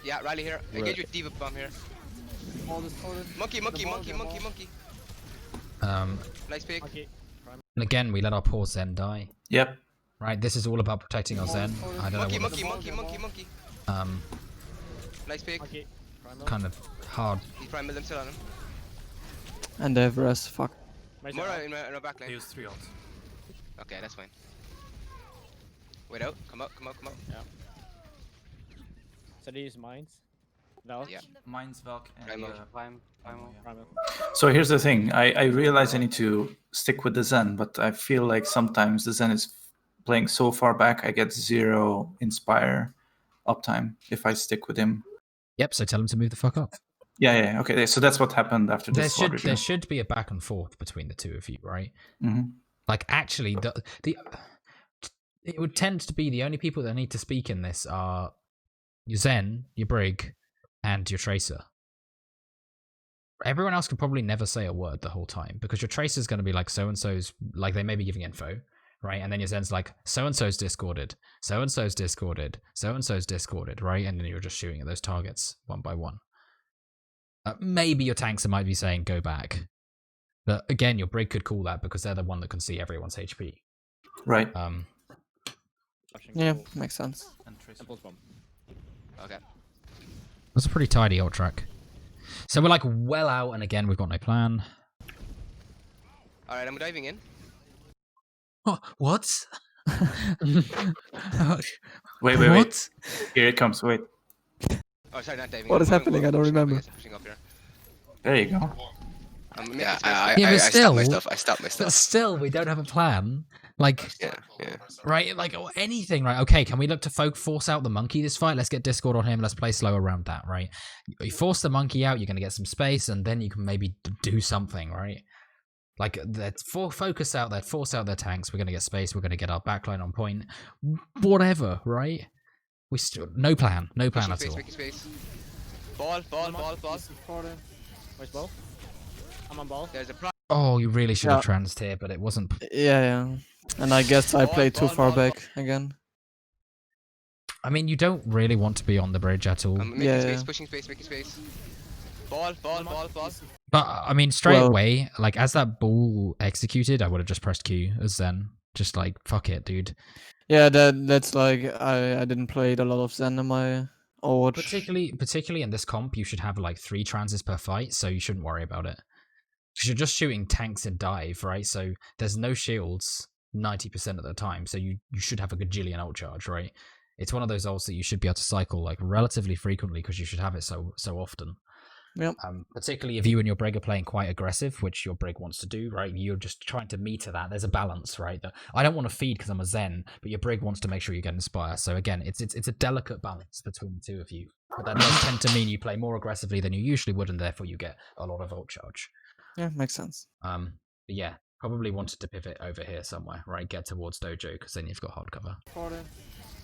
Speaker 1: Yeah, rally here. Engage with Diva Bomb here.
Speaker 5: All this coded.
Speaker 1: Monkey. Nice pick.
Speaker 2: And again, we let our poor Zen die.
Speaker 3: Yep.
Speaker 2: Right? This is all about protecting our Zen. I don't know what
Speaker 1: Monkey.
Speaker 2: the-
Speaker 1: Nice pick.
Speaker 2: kind of hard.
Speaker 1: He's primal, them still on him.
Speaker 5: And they have rest. Fuck.
Speaker 10: Raise
Speaker 1: More
Speaker 10: your
Speaker 1: in our back
Speaker 9: They
Speaker 1: lane.
Speaker 9: use 3 ults.
Speaker 1: Okay, that's fine. Wait out. Come out.
Speaker 10: So they use mines. Valk.
Speaker 1: Yeah.
Speaker 9: Mine's Valk and
Speaker 1: Primal.
Speaker 7: Primal.
Speaker 10: Primal.
Speaker 3: So here's the thing. I realize I need to stick with the Zen, but I feel like sometimes the Zen is playing so far back, I get 0 Inspire uptime if I stick with him.
Speaker 2: Yep. So tell him to move the fuck up.
Speaker 3: Yeah. Okay, so that's what happened after
Speaker 2: There
Speaker 3: this.
Speaker 2: should be a back and forth between the two of you, right?
Speaker 3: Mm-hmm.
Speaker 2: Like actually, the it would tend to be the only people that need to speak in this are your Zen, your Brig, and your Tracer. Everyone else could probably never say a word the whole time because your Tracer's going to be like so and so's, like they may be giving info, right? And then your Zen's like so and so's discorded, so and so's discorded, so and so's discorded, right? And then you're just shooting at those targets one by one. Maybe your tanks might be saying go back, but again, your Brig could call that because they're the one that can see everyone's HP.
Speaker 3: Right.
Speaker 10: Flashing
Speaker 5: Yeah,
Speaker 10: full.
Speaker 5: makes sense.
Speaker 9: And Tracer.
Speaker 10: Temple's bomb.
Speaker 1: Okay.
Speaker 2: That's a pretty tidy ult track. So we're like well out, and again, we've got no plan.
Speaker 1: Alright, I'm diving in.
Speaker 2: Oh, what?
Speaker 3: Wait.
Speaker 2: What?
Speaker 3: Here it comes. Wait.
Speaker 1: Oh, sorry, not diving
Speaker 5: What
Speaker 1: in.
Speaker 5: is
Speaker 1: I'm
Speaker 5: happening? I don't
Speaker 1: pushing up,
Speaker 5: remember.
Speaker 1: Pushing up here.
Speaker 3: There you go.
Speaker 8: Yeah,
Speaker 2: Yeah, but
Speaker 8: I
Speaker 2: still-
Speaker 8: stopped my stuff. I stopped my
Speaker 2: But
Speaker 8: stuff.
Speaker 2: still, we don't have a plan. Like,
Speaker 8: Yeah.
Speaker 2: right? Like, or anything, right? Okay, can we look to force out the monkey this fight? Let's get Discord on him. Let's play slow around that, right? You force the monkey out, you're going to get some space, and then you can maybe do something, right? Like, let's focus out that, force out their tanks. We're going to get space. We're going to get our backline on point. Whatever, right? We still no plan
Speaker 1: Pushing
Speaker 2: at
Speaker 1: space,
Speaker 2: all.
Speaker 1: making space. Ball.
Speaker 10: Where's ball? I'm on ball.
Speaker 1: There's a pro.
Speaker 2: Oh, you really should have
Speaker 5: Yeah.
Speaker 2: transed here, but it wasn't.
Speaker 5: Yeah. And I guess I
Speaker 1: Ball,
Speaker 5: played too
Speaker 1: ball,
Speaker 5: far
Speaker 1: ball,
Speaker 5: back again.
Speaker 2: I mean, you don't really want to be on the bridge at all.
Speaker 1: I'm making
Speaker 5: Yeah,
Speaker 1: space,
Speaker 5: yeah.
Speaker 1: pushing space, making space. Ball.
Speaker 2: But I mean, straight
Speaker 5: Well-
Speaker 2: away, like as that ball executed, I would have just pressed Q as Zen. Just like fuck it, dude.
Speaker 5: Yeah, that's like I didn't play a lot of Zen in my Overwatch.
Speaker 2: Particularly in this comp, you should have like 3 transes per fight, so you shouldn't worry about it. Because you're just shooting tanks and dive, right? So there's no shields 90% of the time, so you should have a gajillion ult charge, right? It's one of those ults that you should be able to cycle like relatively frequently because you should have it so often.
Speaker 5: Yep.
Speaker 2: Particularly if you and your Brig are playing quite aggressive, which your Brig wants to do, right? You're just trying to meter that. There's a balance, right? That I don't want to feed because I'm a Zen, but your Brig wants to make sure you get Inspire. So again, it's a delicate balance between the two of you. But that does tend to mean you play more aggressively than you usually would, and therefore you get a lot of ult charge.
Speaker 5: Yeah, makes sense.
Speaker 2: But yeah, probably wanted to pivot over here somewhere, right? Get towards Dojo because then you've got hard cover.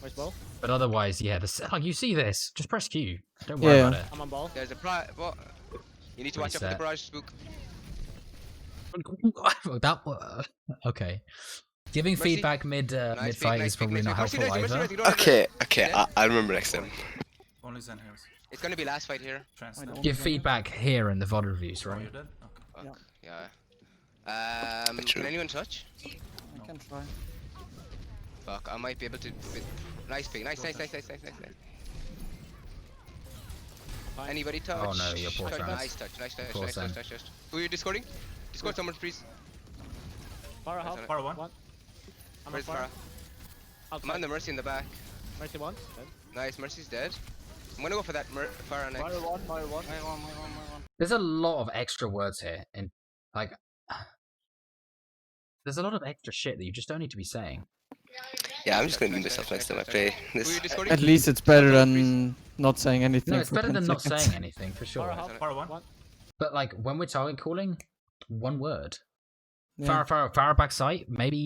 Speaker 10: Where's ball?
Speaker 2: But otherwise, yeah, like you see this, just press Q. Don't worry
Speaker 5: Yeah.
Speaker 2: about it.
Speaker 10: I'm on ball.
Speaker 1: There's a pro. What? You need to watch out for the
Speaker 2: Reset.
Speaker 1: barrage spook.
Speaker 2: Okay. Giving
Speaker 1: Mercy.
Speaker 2: feedback mid fight
Speaker 1: nice
Speaker 2: is
Speaker 1: pick,
Speaker 2: probably
Speaker 1: nice
Speaker 2: not
Speaker 1: pick.
Speaker 2: helpful
Speaker 1: Mercy,
Speaker 2: either.
Speaker 1: Mercy, Mercy,
Speaker 8: Okay. I'll remember next time.
Speaker 9: Only Zen heals.
Speaker 1: It's gonna be last fight here.
Speaker 9: Trans
Speaker 5: I
Speaker 9: now.
Speaker 5: don't-
Speaker 2: Give feedback here in the VOD reviews,
Speaker 9: Oh,
Speaker 2: right?
Speaker 9: you did? Okay.
Speaker 1: Fuck. Yeah.
Speaker 8: True.
Speaker 1: Can anyone touch?
Speaker 5: I can try.
Speaker 1: Fuck, I might be able to. Nice pick. Nice. Anybody touch?
Speaker 2: Oh no, you're poor
Speaker 1: Touch,
Speaker 2: trans.
Speaker 1: Nice touch.
Speaker 2: Poor
Speaker 1: Nice
Speaker 2: Sam.
Speaker 1: touch. Who are you discording? Discord someone, please.
Speaker 10: Far help.
Speaker 9: Far one.
Speaker 10: I'm on
Speaker 1: Where's
Speaker 10: far.
Speaker 1: Farah? I'm on the Mercy in the back.
Speaker 10: Mercy one. Dead.
Speaker 1: Nice, Mercy's dead. I'm gonna go for that Farah next.
Speaker 10: Fire one.
Speaker 2: There's a lot of extra words here, and like, there's a lot of extra shit that you just don't need to be saying.
Speaker 8: Yeah, I'm just gonna mute myself next time I play
Speaker 1: Who are you
Speaker 8: this.
Speaker 1: discording?
Speaker 5: At least it's better than not saying anything.
Speaker 2: No, it's
Speaker 5: for
Speaker 2: better
Speaker 5: 10
Speaker 2: than not
Speaker 5: seconds.
Speaker 2: saying anything for sure.
Speaker 10: Far help.
Speaker 9: Far one.
Speaker 2: But like when we're target calling, one word.
Speaker 5: Yeah.
Speaker 2: Farah back site. Maybe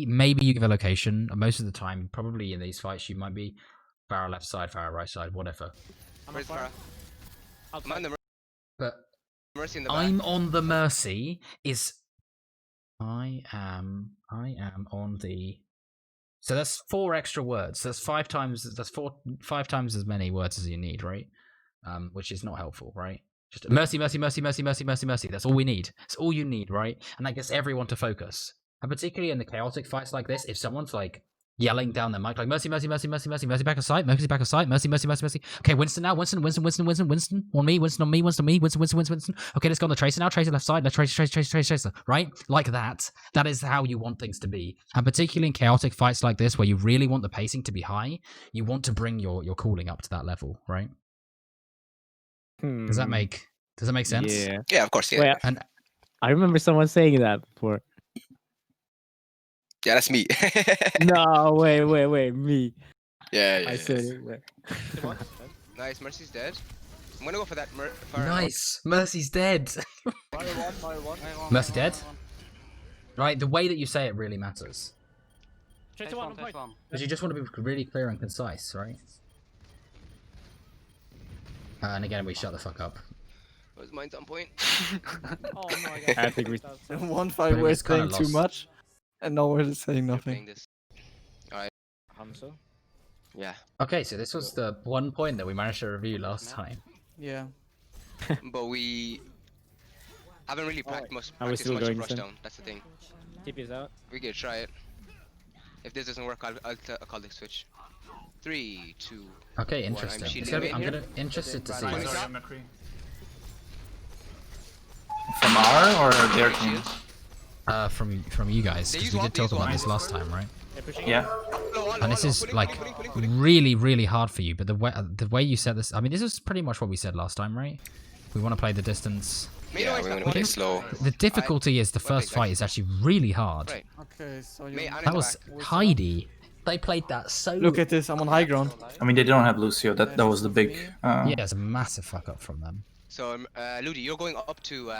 Speaker 2: you give a location. Most of the time, probably in these fights, you might be Farah left side, Farah right side, whatever.
Speaker 10: I'm on
Speaker 1: Where's
Speaker 10: far.
Speaker 1: Farah? I'm on the
Speaker 2: But
Speaker 1: Mercy in the back.
Speaker 2: I'm on the Mercy. I am on the. So that's 4 extra words. That's 5 times. That's 5 times as many words as you need, right? Which is not helpful, right? Just mercy. That's all we need. It's all you need, right? And that gets everyone to focus. And particularly in the chaotic fights like this, if someone's like yelling down their mic like Mercy, Mercy, Mercy, Mercy, Mercy, Mercy back aside, Mercy back aside, Mercy, Mercy, Mercy, Mercy. Okay, Winston now, Winston on me, Winston on me, Winston. Okay, let's go on the Tracer now, Tracer left side, let's Tracer, right? Like that. That is how you want things to be. And particularly in chaotic fights like this, where you really want the pacing to be high, you want to bring your cooling up to that level, right? Does that make sense?
Speaker 4: Yeah.
Speaker 8: Yeah, of course. Yeah,
Speaker 4: Wait,
Speaker 2: And
Speaker 4: I remember someone saying that before.
Speaker 8: yeah, that's me.
Speaker 4: No, wait, me.
Speaker 8: Yeah.
Speaker 4: I said it. Wait.
Speaker 1: Nice, Mercy's dead. I'm gonna go for that fire.
Speaker 2: nice, Mercy's dead.
Speaker 10: Fire one.
Speaker 2: Mercy dead? Right, the way that you say it really matters.
Speaker 10: Tracer one on point.
Speaker 2: Because you just want to be really clear and concise, right? And again, we shut the fuck up.
Speaker 1: Was mine's on point?
Speaker 10: Oh no, I got
Speaker 4: I think we.
Speaker 5: One fight
Speaker 2: But
Speaker 5: we're
Speaker 2: it's kinda
Speaker 5: saying too
Speaker 2: lost.
Speaker 5: much, and now we're saying
Speaker 1: You're playing
Speaker 5: nothing.
Speaker 1: this.
Speaker 10: Hamza.
Speaker 1: Yeah.
Speaker 2: Okay, so this was the one point that we managed to review last time.
Speaker 5: Yeah.
Speaker 1: But we haven't really practiced
Speaker 4: Are we
Speaker 1: much
Speaker 4: still
Speaker 1: of
Speaker 4: going
Speaker 1: rushdown.
Speaker 4: same?
Speaker 1: That's the thing.
Speaker 10: TP is out.
Speaker 1: We could try it. If this doesn't work, I'll call the switch. 3, 2.
Speaker 2: Okay,
Speaker 1: I'm
Speaker 2: interesting.
Speaker 1: shielding
Speaker 2: I'm
Speaker 1: here.
Speaker 2: gonna interested to see.
Speaker 1: Right.
Speaker 2: this.
Speaker 9: Sorry, McCree.
Speaker 3: From our or their team?
Speaker 2: From you guys,
Speaker 1: They
Speaker 2: because
Speaker 1: use
Speaker 2: we
Speaker 1: one,
Speaker 2: did
Speaker 1: they
Speaker 2: talk
Speaker 1: use
Speaker 2: about
Speaker 1: one.
Speaker 2: this last time, right?
Speaker 10: They're pushing.
Speaker 3: Yeah.
Speaker 2: And this is like really hard for you. But the way you said this, I mean, this is pretty much what we said last time, right? We want to play the distance.
Speaker 8: Yeah, we want to play slow.
Speaker 2: The difficulty is the first fight is actually really hard.
Speaker 1: Right.
Speaker 5: Okay, so
Speaker 1: Mate, I need
Speaker 2: That
Speaker 1: to
Speaker 2: was
Speaker 1: back.
Speaker 2: Heidi. They played that so.
Speaker 5: look at this. I'm on high ground.
Speaker 3: I mean, they don't have Lucio. That was the big.
Speaker 2: Yeah, it's a massive fuck up from them.
Speaker 1: So, Ludi, you're going up to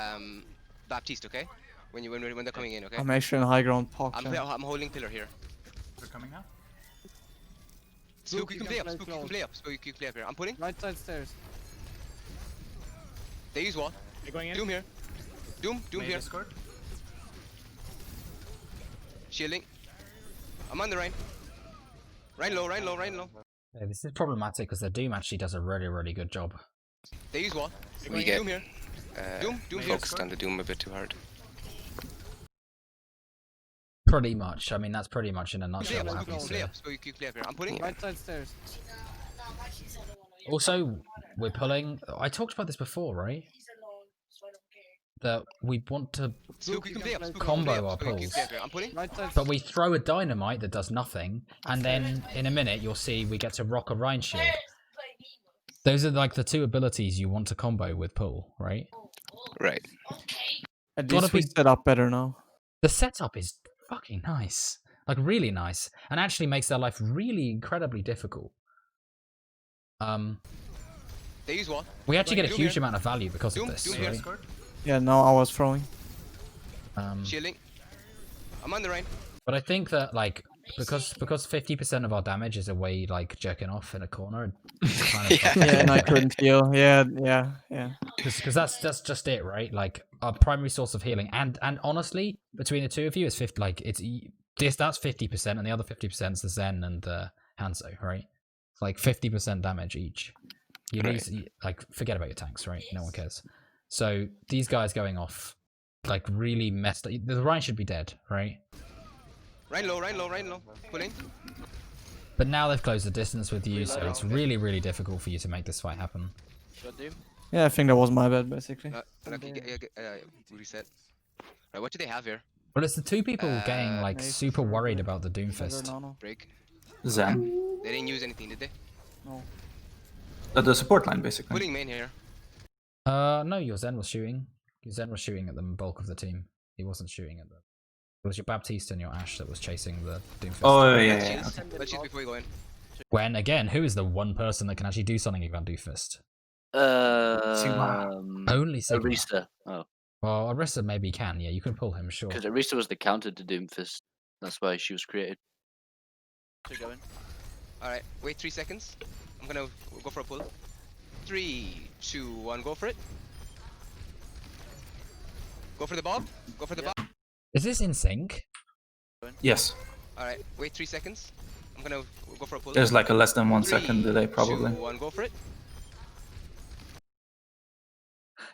Speaker 1: Baptiste, okay? When they're coming in, okay?
Speaker 5: I'm actually on high ground.
Speaker 1: I'm holding pillar here.
Speaker 9: They're coming now.
Speaker 1: Spook, you can play up. Spook, you can play up. Spook, you can play up here. I'm pulling.
Speaker 5: Right side stairs.
Speaker 1: They use wall.
Speaker 10: They're going in.
Speaker 1: Doom here. Doom
Speaker 9: Made
Speaker 1: here.
Speaker 9: Discord.
Speaker 1: Shielding. I'm on the Rhine. Rhine low.
Speaker 2: Yeah, this is problematic because the Doom actually does a really good job.
Speaker 1: They use wall.
Speaker 8: We get
Speaker 1: Doom here. Doom here.
Speaker 8: focused on the Doom a bit too hard.
Speaker 2: Pretty much. I mean, that's pretty much in a
Speaker 1: Play
Speaker 2: nutshell
Speaker 1: up.
Speaker 2: what
Speaker 1: Spook, you
Speaker 2: happens
Speaker 1: can play
Speaker 2: here.
Speaker 1: up. Spook, you can play up here. I'm pulling.
Speaker 5: Right side stairs.
Speaker 2: Also, we're pulling. I talked about this before, right? That we want to,
Speaker 1: Spook, you can play up. Spook, you can
Speaker 2: Combo
Speaker 1: play up.
Speaker 2: our
Speaker 1: Spook, you can
Speaker 2: pulls.
Speaker 1: play up here. I'm pulling.
Speaker 5: Right side.
Speaker 2: but we throw a dynamite that does nothing, and then in a minute you'll see we get to rock a Rhine shield. Those are like the two abilities you want to combo with pull, right?
Speaker 8: Right.
Speaker 5: At
Speaker 2: Gotta
Speaker 5: least we
Speaker 2: be-
Speaker 5: set up better now.
Speaker 2: The setup is fucking nice, like really nice, and actually makes their life really incredibly difficult.
Speaker 1: They use wall.
Speaker 2: We actually get a
Speaker 1: Doom
Speaker 2: huge
Speaker 1: here.
Speaker 2: amount of value because of
Speaker 1: Doom,
Speaker 2: this,
Speaker 1: Doom here.
Speaker 2: right?
Speaker 9: Discord.
Speaker 5: Yeah, now I was throwing.
Speaker 1: Shielding. I'm on the Rhine.
Speaker 2: But I think that like because 50% of our damage is away like jerking off in a corner. It's kind of
Speaker 5: Yeah, and I couldn't heal. Yeah.
Speaker 2: because that's just it, right? Like our primary source of healing, and honestly, between the two of you, is 50. Like that's 50%, and the other 50% is the Zen and the Hanzo, right? It's like 50% damage each. You lose, like forget about your tanks, right? No one cares. So these guys going off, like really messed up. The Rhine should be dead, right?
Speaker 1: Rhine low. Pulling.
Speaker 2: But now they've closed the distance with you, so it's really difficult for you to make this fight happen.
Speaker 6: Shot Doom.
Speaker 5: Yeah, I think that was my bad basically.
Speaker 1: Reset. Right, what do they have here?
Speaker 2: But it's the two people getting like
Speaker 5: Nice.
Speaker 2: super worried about the Doomfist.
Speaker 1: Break.
Speaker 3: Zen.
Speaker 1: They didn't use anything, did they?
Speaker 5: No.
Speaker 3: The support line, basically.
Speaker 1: Pulling main here.
Speaker 2: No, your Zen was shooting. Your Zen was shooting at the bulk of the team. He wasn't shooting at the. It was your Baptiste and your Ashe that was chasing the Doomfist.
Speaker 3: Oh yeah.
Speaker 1: Let's
Speaker 3: Okay.
Speaker 1: shield. Let's shield before we go in.
Speaker 2: When again, who is the one person that can actually do something against Doomfist? Only Sigma.
Speaker 6: Arista. Oh,
Speaker 2: Well, Arista maybe can. Yeah, you can pull him, sure.
Speaker 6: because Arista was the counter to Doomfist. That's why she was created. So go in.
Speaker 1: Alright, wait 3 seconds. I'm gonna go for a pull. 3, 2, 1, go for it. Go for the bob. Go for the bob.
Speaker 2: Is this in sync?
Speaker 3: Yes.
Speaker 1: Alright, wait 3 seconds. I'm gonna go for a pull.
Speaker 3: There's like a less than 1 second
Speaker 1: 3,
Speaker 3: delay, probably.
Speaker 1: 2, 1, go for it.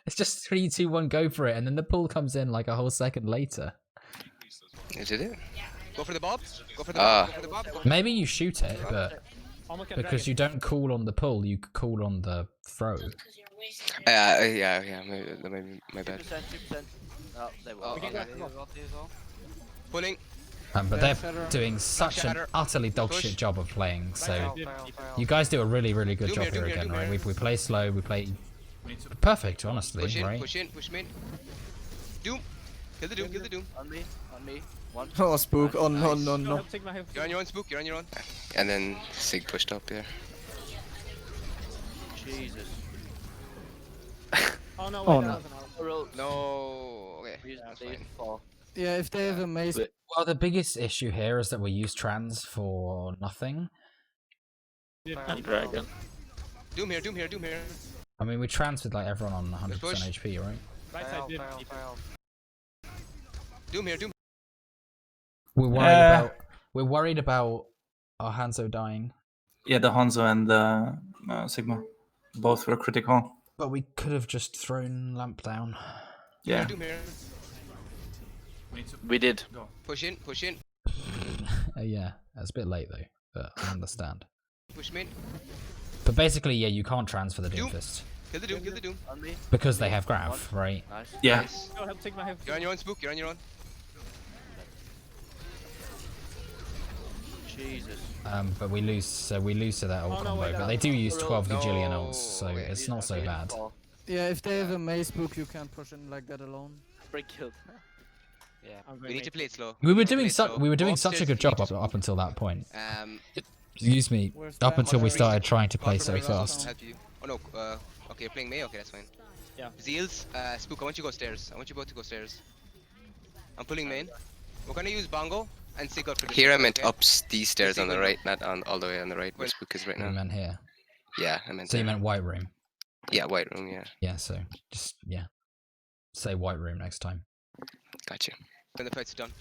Speaker 2: It's just 3, 2, 1, go for it, and then the pull comes in like a whole second later.
Speaker 8: Is it?
Speaker 1: Go for the bob. Go for the
Speaker 8: Ah.
Speaker 1: bob. Go for the bob. Go for
Speaker 2: Maybe you shoot it, but
Speaker 10: Almost can
Speaker 2: because
Speaker 10: drag
Speaker 2: you don't call on the pull, you call on the throw.
Speaker 8: Yeah. Maybe my bad.
Speaker 6: 2%, 2%. No, they
Speaker 1: Oh,
Speaker 6: won't.
Speaker 1: okay.
Speaker 7: Yeah, you got this all.
Speaker 1: Pulling.
Speaker 2: But
Speaker 5: Yeah,
Speaker 2: they're
Speaker 5: Shatter.
Speaker 2: doing such an
Speaker 1: Shatter.
Speaker 2: utterly dog
Speaker 1: Push.
Speaker 2: shit job of playing. So
Speaker 7: Fail.
Speaker 2: you guys do a really, really good
Speaker 1: Doom
Speaker 2: job
Speaker 1: here, doom
Speaker 2: here
Speaker 1: here,
Speaker 2: again,
Speaker 1: doom
Speaker 2: right?
Speaker 1: here.
Speaker 2: We play slow. We play
Speaker 9: We need to.
Speaker 2: perfect, honestly,
Speaker 1: Push in.
Speaker 2: right?
Speaker 1: Push in. Push mid. Doom. Kill the doom. Kill the doom.
Speaker 6: On me. On me. One.
Speaker 5: Oh, spook. Oh, no,
Speaker 1: Nice.
Speaker 5: no,
Speaker 10: No,
Speaker 5: no.
Speaker 10: help Sigma, help
Speaker 1: You're on your own, Spook. You're on your own.
Speaker 8: And then Sig pushed up here.
Speaker 6: Jesus.
Speaker 10: Oh no,
Speaker 5: Oh,
Speaker 10: wait,
Speaker 5: no.
Speaker 10: that wasn't out.
Speaker 6: Roll.
Speaker 1: No. Okay.
Speaker 6: Use
Speaker 1: That's
Speaker 6: the
Speaker 1: fine.
Speaker 6: fall.
Speaker 5: Yeah, if they have a mace.
Speaker 6: Wait.
Speaker 2: Well, the biggest issue here is that we use trans for nothing.
Speaker 6: Dragon.
Speaker 1: Doom here. Doom here. Doom here.
Speaker 2: I mean, we trans with like everyone on 100%
Speaker 1: push.
Speaker 2: HP, right?
Speaker 10: Right
Speaker 7: Fail,
Speaker 10: side did.
Speaker 7: fail.
Speaker 1: Doom here. Doom.
Speaker 2: We're worried about our Hanzo dying,
Speaker 3: Yeah, the Hanzo and the Sigma, both were critical.
Speaker 2: but we could have just thrown lamp down.
Speaker 3: Yeah.
Speaker 1: Doom here.
Speaker 9: We need to
Speaker 6: We did.
Speaker 9: go.
Speaker 1: Push in. Push in.
Speaker 2: Yeah, it's a bit late though, but I understand.
Speaker 1: Push mid.
Speaker 2: But basically, yeah, you can't transfer the
Speaker 1: Doom.
Speaker 2: Doomfist
Speaker 1: Kill the doom. Kill the doom.
Speaker 6: On me.
Speaker 2: because they have Grav, right?
Speaker 6: Nice.
Speaker 3: Yeah.
Speaker 1: Nice.
Speaker 10: No, help Sigma, help
Speaker 1: You're on
Speaker 10: Sigma.
Speaker 1: your own, Spook. You're on your own.
Speaker 6: Jesus.
Speaker 2: But we lose to that ult
Speaker 10: Oh, no,
Speaker 2: combo.
Speaker 10: wait,
Speaker 2: But
Speaker 10: no.
Speaker 2: they do use 12
Speaker 1: No.
Speaker 2: Gajillion ults, so
Speaker 1: Okay,
Speaker 2: it's not so bad.
Speaker 6: Fall.
Speaker 5: Yeah, if they have a mace spook, you can't push in like that alone.
Speaker 6: Break killed.
Speaker 7: Yeah.
Speaker 10: I'm
Speaker 1: We
Speaker 10: going
Speaker 1: need to play it slow.
Speaker 2: We were
Speaker 1: need to
Speaker 2: doing
Speaker 1: play it slow. Go
Speaker 2: such a
Speaker 1: upstairs
Speaker 2: good
Speaker 1: if
Speaker 2: job
Speaker 1: you need.
Speaker 2: up until that point.
Speaker 5: Where's
Speaker 2: Up until we
Speaker 5: Spam?
Speaker 2: started trying to play
Speaker 1: Go
Speaker 2: so
Speaker 1: for the rest,
Speaker 2: fast.
Speaker 1: I'll help you. Oh no. Okay, you're playing May. Okay, that's fine.
Speaker 10: Yeah.
Speaker 1: Zeals, Spook. I want you to go stairs. I want you both to go stairs. I'm pulling main. We're gonna use Bongo and Sig out for this.
Speaker 8: Here I
Speaker 1: one,
Speaker 8: meant
Speaker 1: okay?
Speaker 8: up these stairs on the right, not on all the way on the right where
Speaker 1: Wait.
Speaker 8: Spook is right
Speaker 2: We
Speaker 8: now.
Speaker 2: meant here.
Speaker 8: Yeah, I meant
Speaker 2: So you
Speaker 8: there.
Speaker 2: meant white room.
Speaker 8: Yeah, white room, yeah.
Speaker 2: Yeah, so just say white room next time.
Speaker 8: Gotcha.
Speaker 1: When the fights are done.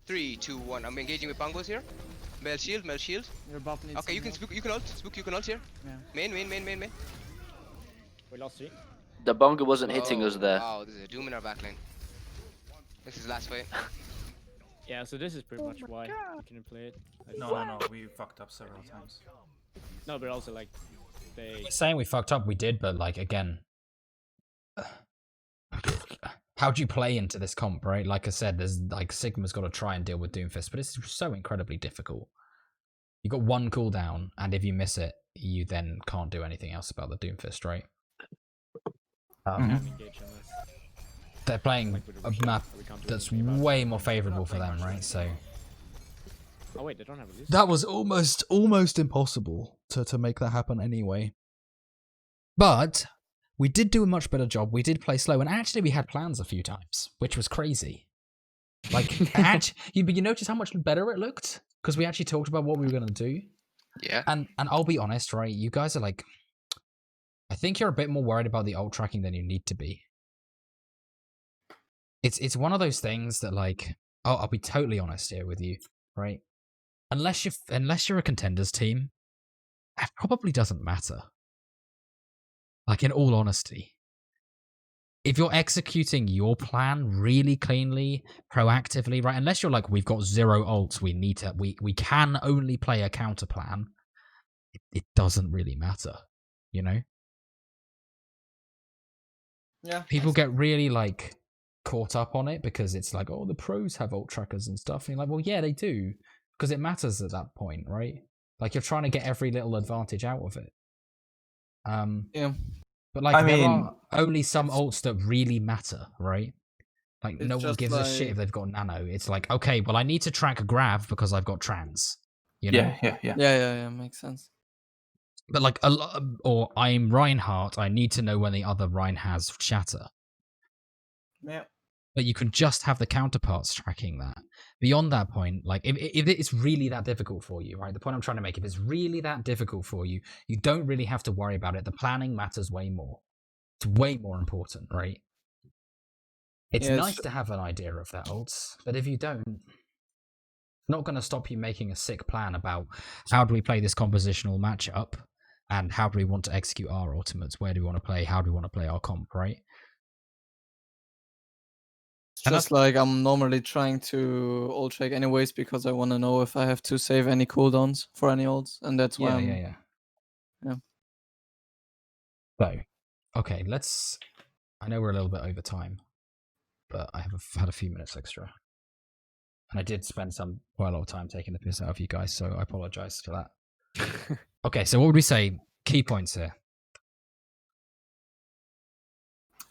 Speaker 1: 3, 2, 1. I'm engaging with Bongos here. Mel shield, Mel shield.
Speaker 5: Your buff needs
Speaker 1: Okay, you can
Speaker 5: some
Speaker 1: Spook, you can ult. Spook, you can ult here.
Speaker 5: Yeah.
Speaker 1: Main.
Speaker 10: We lost 3.
Speaker 6: The bongo wasn't hitting us there.
Speaker 1: Wow, there's a Doom in our backline. This is last fight.
Speaker 10: Yeah, so this is pretty much why we couldn't play it.
Speaker 9: No. We fucked up several times.
Speaker 10: No, but also like they.
Speaker 2: Saying we fucked up, we did, but like again, how do you play into this comp, right? Like I said, there's like Sigma's got to try and deal with Doomfist, but it's so incredibly difficult. You got one cooldown, and if you miss it, you then can't do anything else about the Doomfist, right?
Speaker 10: Engage on this.
Speaker 2: They're playing
Speaker 10: Like with the
Speaker 2: a
Speaker 10: Roshan,
Speaker 2: map
Speaker 10: we can't do
Speaker 2: that's
Speaker 10: anything about it.
Speaker 2: way more favorable for them, right? So
Speaker 10: Oh wait, they don't have a list.
Speaker 2: that was almost impossible to make that happen anyway. But we did do a much better job. We did play slow, and actually we had plans a few times, which was crazy. Like, you notice how much better it looked because we actually talked about what we were gonna do.
Speaker 8: Yeah.
Speaker 2: And I'll be honest, right? You guys are like, I think you're a bit more worried about the ult tracking than you need to be. It's one of those things that like, I'll be totally honest here with you, right? Unless you're a contenders team, it probably doesn't matter. Like, in all honesty, if you're executing your plan really cleanly, proactively, right? Unless you're like, we've got 0 ults, we can only play a counter plan. It doesn't really matter, you know?
Speaker 5: Yeah.
Speaker 2: People get really like caught up on it because it's like, oh, the pros have ult trackers and stuff. And you're like, well, yeah, they do, because it matters at that point, right? Like, you're trying to get every little advantage out of it.
Speaker 5: Yeah.
Speaker 2: But like, there are only some ults that really matter, right? Like,
Speaker 5: It's
Speaker 2: no one
Speaker 5: just
Speaker 2: gives a shit
Speaker 5: like-
Speaker 2: if they've got nano. It's like, okay, well, I need to track Grav because I've got trans. You know?
Speaker 5: Yeah, makes sense.
Speaker 2: But like, or I'm Reinhardt, I need to know when the other Rein has shatter.
Speaker 5: Yeah.
Speaker 2: But you can just have the counterparts tracking that. Beyond that point, like, if it's really that difficult for you, right? The point I'm trying to make, if it's really that difficult for you, you don't really have to worry about it. The planning matters way more. It's way more important, right? It's nice to have an idea of that, ults, but if you don't, it's not going to stop you making a sick plan about how do we play this compositional matchup and how do we want to execute our ultimates, where do we want to play, how do we want to play our comp, right?
Speaker 5: It's just like I'm normally trying to ult check anyways because I want to know if I have to save any cooldowns for any ults, and that's why I'm.
Speaker 2: Yeah. So, okay, I know we're a little bit over time, but I have had a few minutes extra. And I did spend quite a lot of time taking the piss out of you guys, so I apologize for that. Okay, so what would we say? Key points here.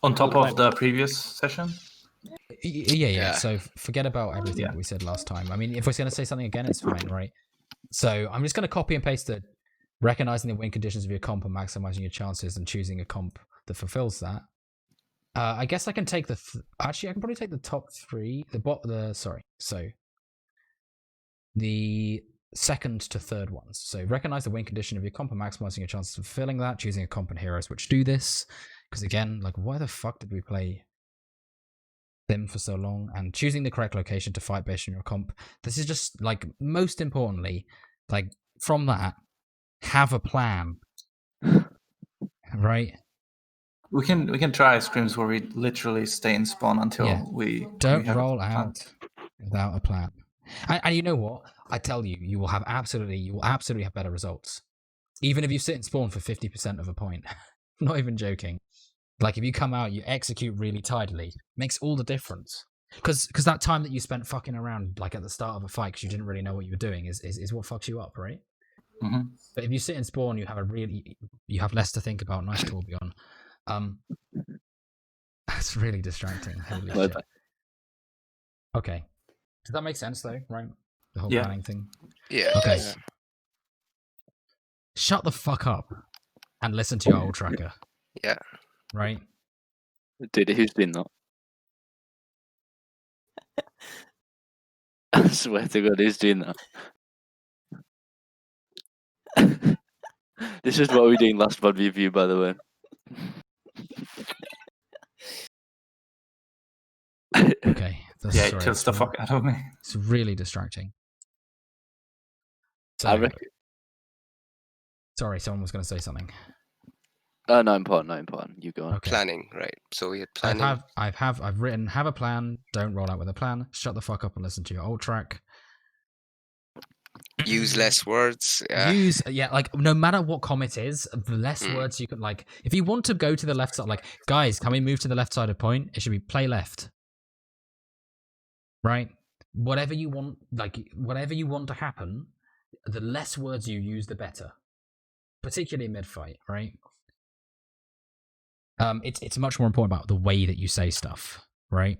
Speaker 3: On top of the previous session?
Speaker 2: Yeah. So forget about everything that we said last time. I mean, if we're going to say something again, it's fine, right? So I'm just going to copy and paste the recognizing the win conditions of your comp and maximizing your chances and choosing a comp that fulfills that. I guess I can take actually, I can probably take the top three. The second to third ones. So recognize the win condition of your comp and maximizing your chances of fulfilling that, choosing a comp and heroes which do this. Because again, like, why the fuck did we play them for so long? And choosing the correct location to fight based on your comp. This is just, like, most importantly, like, from that, have a plan. Right?
Speaker 3: We can try scrims where we literally stay in spawn until we
Speaker 2: don't
Speaker 3: have
Speaker 2: roll out without a plan. And you know what? I tell you, you will absolutely have better results. Even if you sit in spawn for 50% of a point. I'm not even joking. Like, if you come out, you execute really tidily, makes all the difference. Because that time that you spent fucking around, like, at the start of a fight because you didn't really know what you were doing is what fucks you up, right?
Speaker 3: Mm-hmm.
Speaker 2: But if you sit in spawn, you have less to think about. Nice Torbjorn. That's really distracting. Holy shit. Okay. Does that make sense, though, right? The whole planning thing?
Speaker 8: Yeah.
Speaker 2: Okay. Yeah. Shut the fuck up and listen to your ult tracker.
Speaker 8: Yeah.
Speaker 2: Right?
Speaker 6: Dude, who's doing that? I swear to God, who's doing that? This is what we were doing last VOD review, by the way.
Speaker 2: Okay.
Speaker 3: It kills the fuck out of me.
Speaker 2: It's really distracting. So, sorry, someone was going to say something.
Speaker 6: Not important. You go on.
Speaker 2: Okay.
Speaker 8: Planning, right? So we had planning.
Speaker 2: I've written, have a plan, don't roll out with a plan, shut the fuck up and listen to your ult track.
Speaker 8: Use less words.
Speaker 2: Like, no matter what comm it is, the less words you can, like, if you want to go to the left side, like, guys, can we move to the left side of point? It should be play left. Right? Whatever you want to happen, the less words you use, the better. Particularly mid-fight, right? It's much more important about the way that you say stuff, right?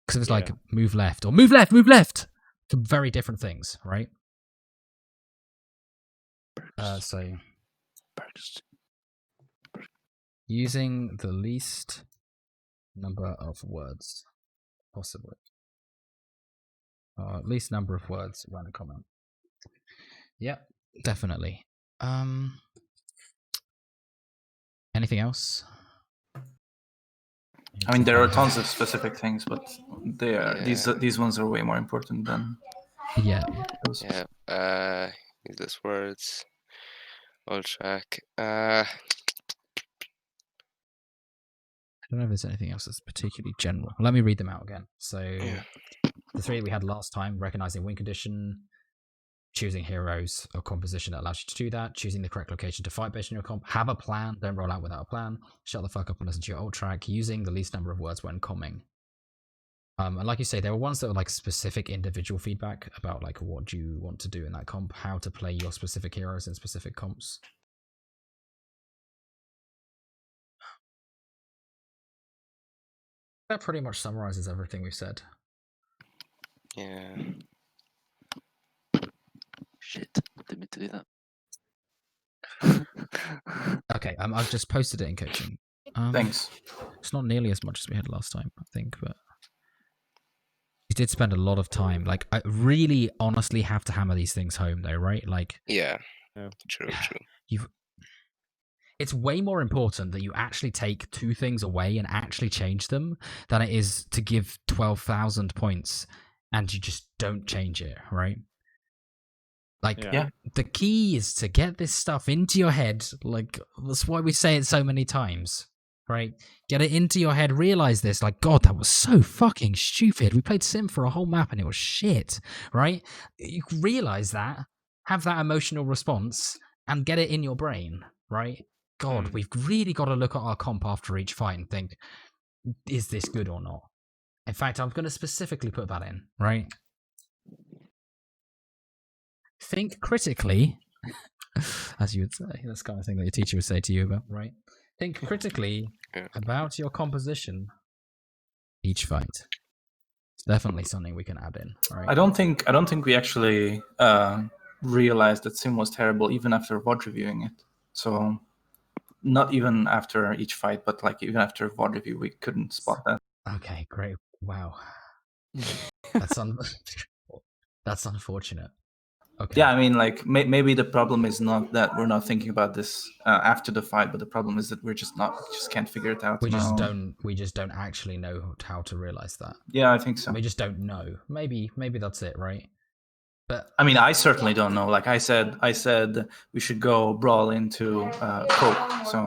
Speaker 2: Because if it's like, move left, or move left! Two very different things, right? So, using the least number of words possible. Least number of words around a comment. Yeah, definitely. Anything else?
Speaker 3: I mean, there are tons of specific things, but these ones are way more important than those.
Speaker 8: Useless words. Ult track. I
Speaker 2: don't know if there's anything else that's particularly general. Let me read them out again. So, the three we had last time: recognizing win condition, choosing heroes or composition that allows you to do that, choosing the correct location to fight based on your comp, have a plan, don't roll out without a plan, shut the fuck up and listen to your ult track, using the least number of words when comming. And like you say, there were ones that were like specific individual feedback about like what you want to do in that comp, how to play your specific heroes in specific comps. That pretty much summarizes everything we've said.
Speaker 8: Yeah.
Speaker 6: Shit, didn't mean to do that.
Speaker 2: Okay, I've just posted it in coaching.
Speaker 3: Thanks.
Speaker 2: It's not nearly as much as we had last time, I think, but we did spend a lot of time. Like, I really honestly have to hammer these things home, though, right? Like,
Speaker 8: true.
Speaker 2: It's way more important that you actually take two things away and actually change them than it is to give 12,000 points and you just don't change it, right? Like, the key is to get this stuff into your head. Like, that's why we say it so many times. right? Get it into your head. Realize this. Like, God, that was so fucking stupid. We played Sim for a whole map and it was shit, right? You realize that, have that emotional response, and get it in your brain, right? God, we've really got to look at our comp after each fight and think, is this good or not? In fact, I'm going to specifically put that in, right? Think critically, as you would say. That's the kind of thing that your teacher would say to you about, right? Think critically
Speaker 8: Yeah.
Speaker 2: about your composition each fight. It's definitely something we can add in, right?
Speaker 3: I don't think we actually realized that Sim was terrible even after VOD reviewing it. So not even after each fight, but like even after VOD review, we couldn't spot that.
Speaker 2: Okay, great. Wow. That's that's unfortunate. Okay.
Speaker 3: Yeah, I mean, like maybe the problem is not that we're not thinking about this after the fight, but the problem is that we're just can't figure it out.
Speaker 2: We just
Speaker 3: now.
Speaker 2: don't actually know how to realize that.
Speaker 3: Yeah, I think so.
Speaker 2: We just don't know. Maybe that's it, right? But
Speaker 3: I mean, I certainly don't know. Like I said we should go brawl into Coke. So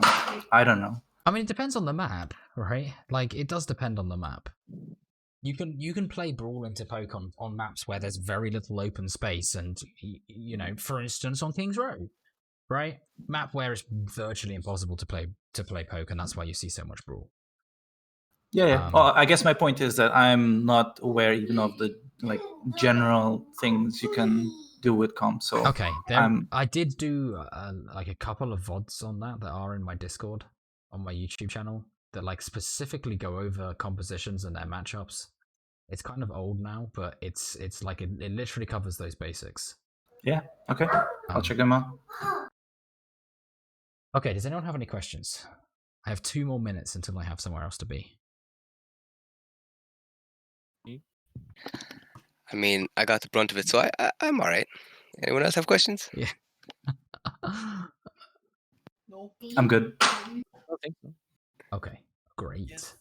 Speaker 3: I don't know.
Speaker 2: I mean, it depends on the map, right? Like it does depend on the map. You can play Brawl into Poke on maps where there's very little open space, and you know, for instance, on King's Row, right? Map where it's virtually impossible to play Poke, and that's why you see so much Brawl.
Speaker 3: Yeah. Well, I guess my point is that I'm not aware even of the like general things you can do with comp. So
Speaker 2: okay, I did do like a couple of VODs on that are in my Discord on my YouTube channel that like specifically go over compositions and their matchups. It's kind of old now, but it's like it literally covers those basics.
Speaker 3: Yeah. Okay. I'll check them out.
Speaker 2: Okay. Does anyone have any questions? I have 2 more minutes until I have somewhere else to be.
Speaker 8: I mean, I got the brunt of it, so I'm all right. Anyone else have questions?
Speaker 2: Yeah.
Speaker 3: I'm good.
Speaker 10: I don't think so.
Speaker 2: Okay. Great.